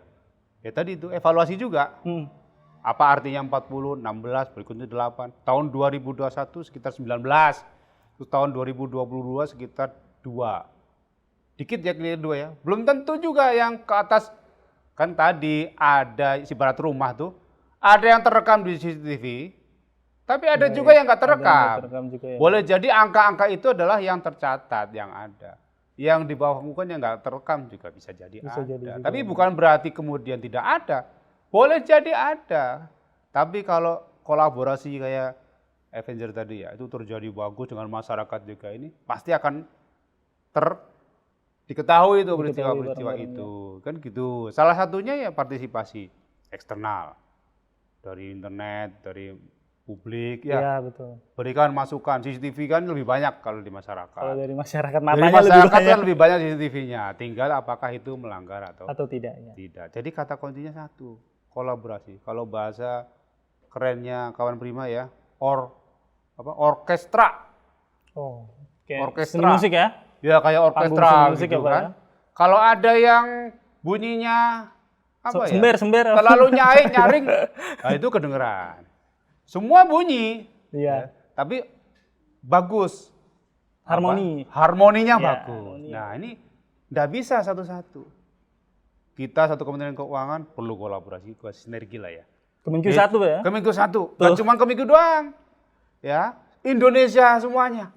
Ya tadi itu evaluasi juga. Hmm. Apa artinya 40, 16, berikutnya 8. Tahun 2021 sekitar 19. Terus tahun 2022 sekitar 2. Dikit ya kira 2 ya. Belum tentu juga yang ke atas. Kan tadi ada ibarat rumah tuh. Ada yang terekam di CCTV. Tapi ada juga yang nggak terekam. Juga, ya. Boleh jadi angka-angka itu adalah yang tercatat, yang ada. Yang di bawah permukaan yang nggak terekam juga bisa jadi Bisa ada. jadi juga. Tapi bukan berarti kemudian tidak ada. Boleh jadi ada. Tapi kalau kolaborasi kayak Avenger tadi ya, itu terjadi bagus dengan masyarakat juga ini, pasti akan diketahui itu peristiwa-peristiwa bareng-bareng, itu. Kan gitu. Salah satunya ya partisipasi eksternal. Dari internet, dari publik ya. Iya, betul. Berikan masukan. CCTV kan lebih banyak kalau di masyarakat. Kalau dari masyarakat Dari matanya lebih masyarakat banyak kan lebih banyak CCTV-nya. Tinggal apakah itu melanggar atau atau tidak ya. tidak. Jadi kata kuncinya satu, kolaborasi. Kalau bahasa kerennya kawan Prima ya, orkestra. Oh, oke. Orkestra. Seni musik ya? Ya kayak orkestra Panggung seni musik gitu ya, Pak, kan. ya? Kalau ada yang bunyinya apa ya? Sember. Terlalu nyaring, nah itu kedengeran. Semua bunyi, Iya. tapi bagus. Harmoni. Harmoninya Ya, bagus. harmoni. Nah ini nggak bisa satu-satu. Kita satu Kementerian Keuangan perlu kolaborasi, sinergi lah ya. Kemenkyu satu ya? Kemenkyu satu, nggak cuma Kemenkyu doang. Ya, Indonesia semuanya.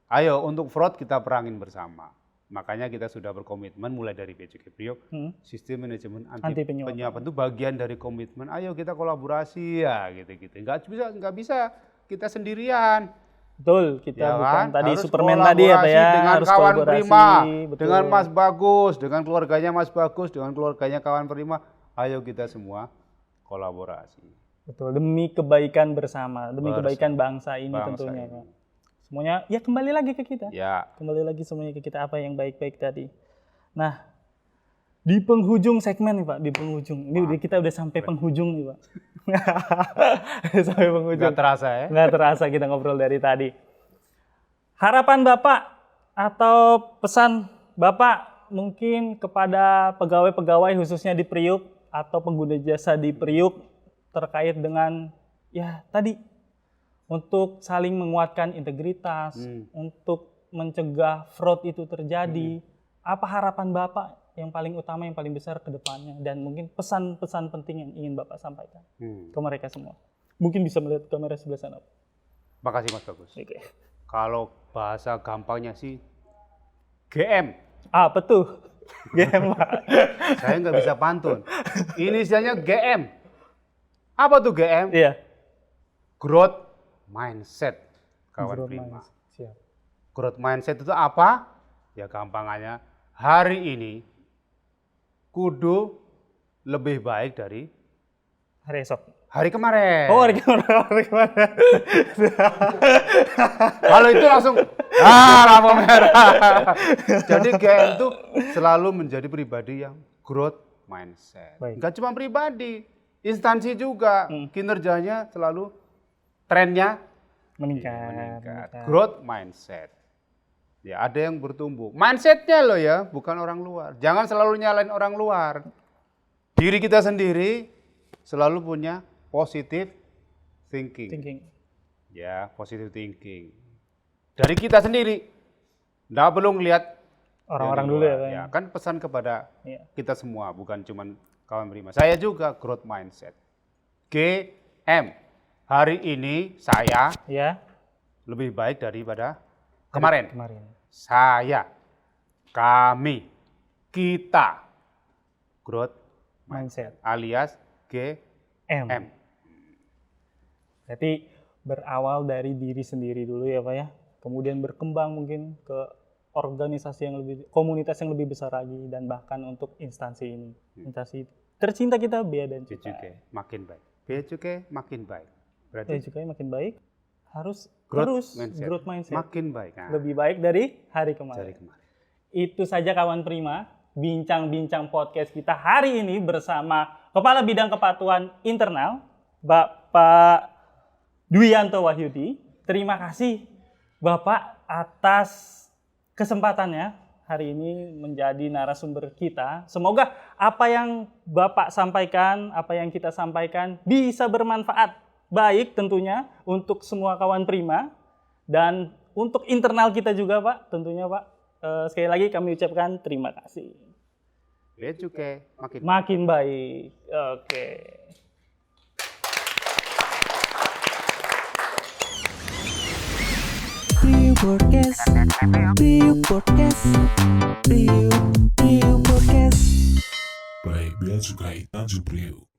Ayo untuk fraud kita perangin bersama. Makanya kita sudah berkomitmen mulai dari BCG Priok, sistem manajemen anti penyuapan itu bagian dari komitmen. Ayo kita kolaborasi ya gitu-gitu. Nggak bisa kita sendirian. Betul, kita Ya bukan kan? tadi Harus Superman tadi ya, Pak ya. dengan Harus kawan kolaborasi, Prima, betul. dengan Mas Bagus, dengan keluarganya Mas Bagus, dengan keluarganya kawan Prima. Ayo kita semua kolaborasi. Betul, demi kebaikan bersama, demi kebaikan bangsa ini tentunya, ini. Pak. Semuanya ya kembali lagi ke kita. Ya. Kembali lagi semuanya ke kita apa yang baik-baik tadi. Nah, di penghujung segmen nih Pak, di penghujung. Ini kita udah sampai penghujung nih Pak. Sampai penghujung. Nggak terasa ya? Nggak terasa kita ngobrol dari tadi. Harapan Bapak atau pesan Bapak mungkin kepada pegawai-pegawai khususnya di Priuk atau pengguna jasa di Priuk terkait dengan ya tadi untuk saling menguatkan integritas, untuk mencegah fraud itu terjadi. Apa harapan Bapak yang paling utama, yang paling besar ke depannya? Dan mungkin pesan-pesan penting yang ingin Bapak sampaikan ke mereka semua. Mungkin bisa melihat kamera sebelah sana. Makasih Mas Bagus. Oke. Kalau bahasa gampangnya sih GM. Apa tuh? GM, Pak. Saya nggak bisa pantun. Inisialnya GM. Apa tuh GM? Iya. Growth Mindset, kawan Growth Prima. mindset. Siap. Growth Mindset itu apa? Ya gampangannya, hari ini kudu lebih baik dari Hari esok. hari kemarin. Oh, hari kemarin. Kalau itu langsung, lampu merah. Jadi GM itu selalu menjadi pribadi yang growth mindset. Baik. Enggak cuma pribadi, instansi juga. Kinerjanya selalu trennya Meningkat. growth mindset. Ya ada yang bertumbuh. Mindsetnya loh ya, bukan orang luar. Jangan selalu nyalain orang luar. Diri kita sendiri selalu punya positive thinking. Ya, positive thinking. Dari kita sendiri. Nggak perlu ngelihat Orang-orang dari dulu luar. ya, Pak. Ya, kan pesan kepada Iya. kita semua, bukan cuma kawan Prima. Saya juga growth mindset. GM. Hari ini saya Ya. lebih baik daripada kemarin. Saya, kami, kita. Growth Mindset. alias GM. M. Berarti berawal dari diri sendiri dulu ya Pak ya. Kemudian berkembang mungkin ke organisasi yang lebih, komunitas yang lebih besar lagi, dan bahkan untuk instansi ini. Instansi tercinta kita, Bea dan Cukai. Cukai makin baik. Bea Cukai makin baik. Berarti Bea Cukai makin baik, harus growth terus mindset. growth mindset. Makin baik. Nah, Lebih baik dari hari kemarin. dari kemarin. Itu saja kawan Prima, bincang-bincang podcast kita hari ini bersama Kepala Bidang Kepatuhan Internal, Bapak Dwianto Wahyudi. Terima kasih Bapak atas kesempatannya hari ini menjadi narasumber kita. Semoga apa yang Bapak sampaikan, apa yang kita sampaikan bisa bermanfaat baik tentunya untuk semua kawan Prima dan untuk internal kita juga Pak, tentunya Pak. Sekali lagi kami ucapkan terima kasih. Bea Cukai makin Makin baik. Oke. Priu Podcast, Priu Podcast, Priu Podcast. Baik Bea Cukai Tanjung Priok.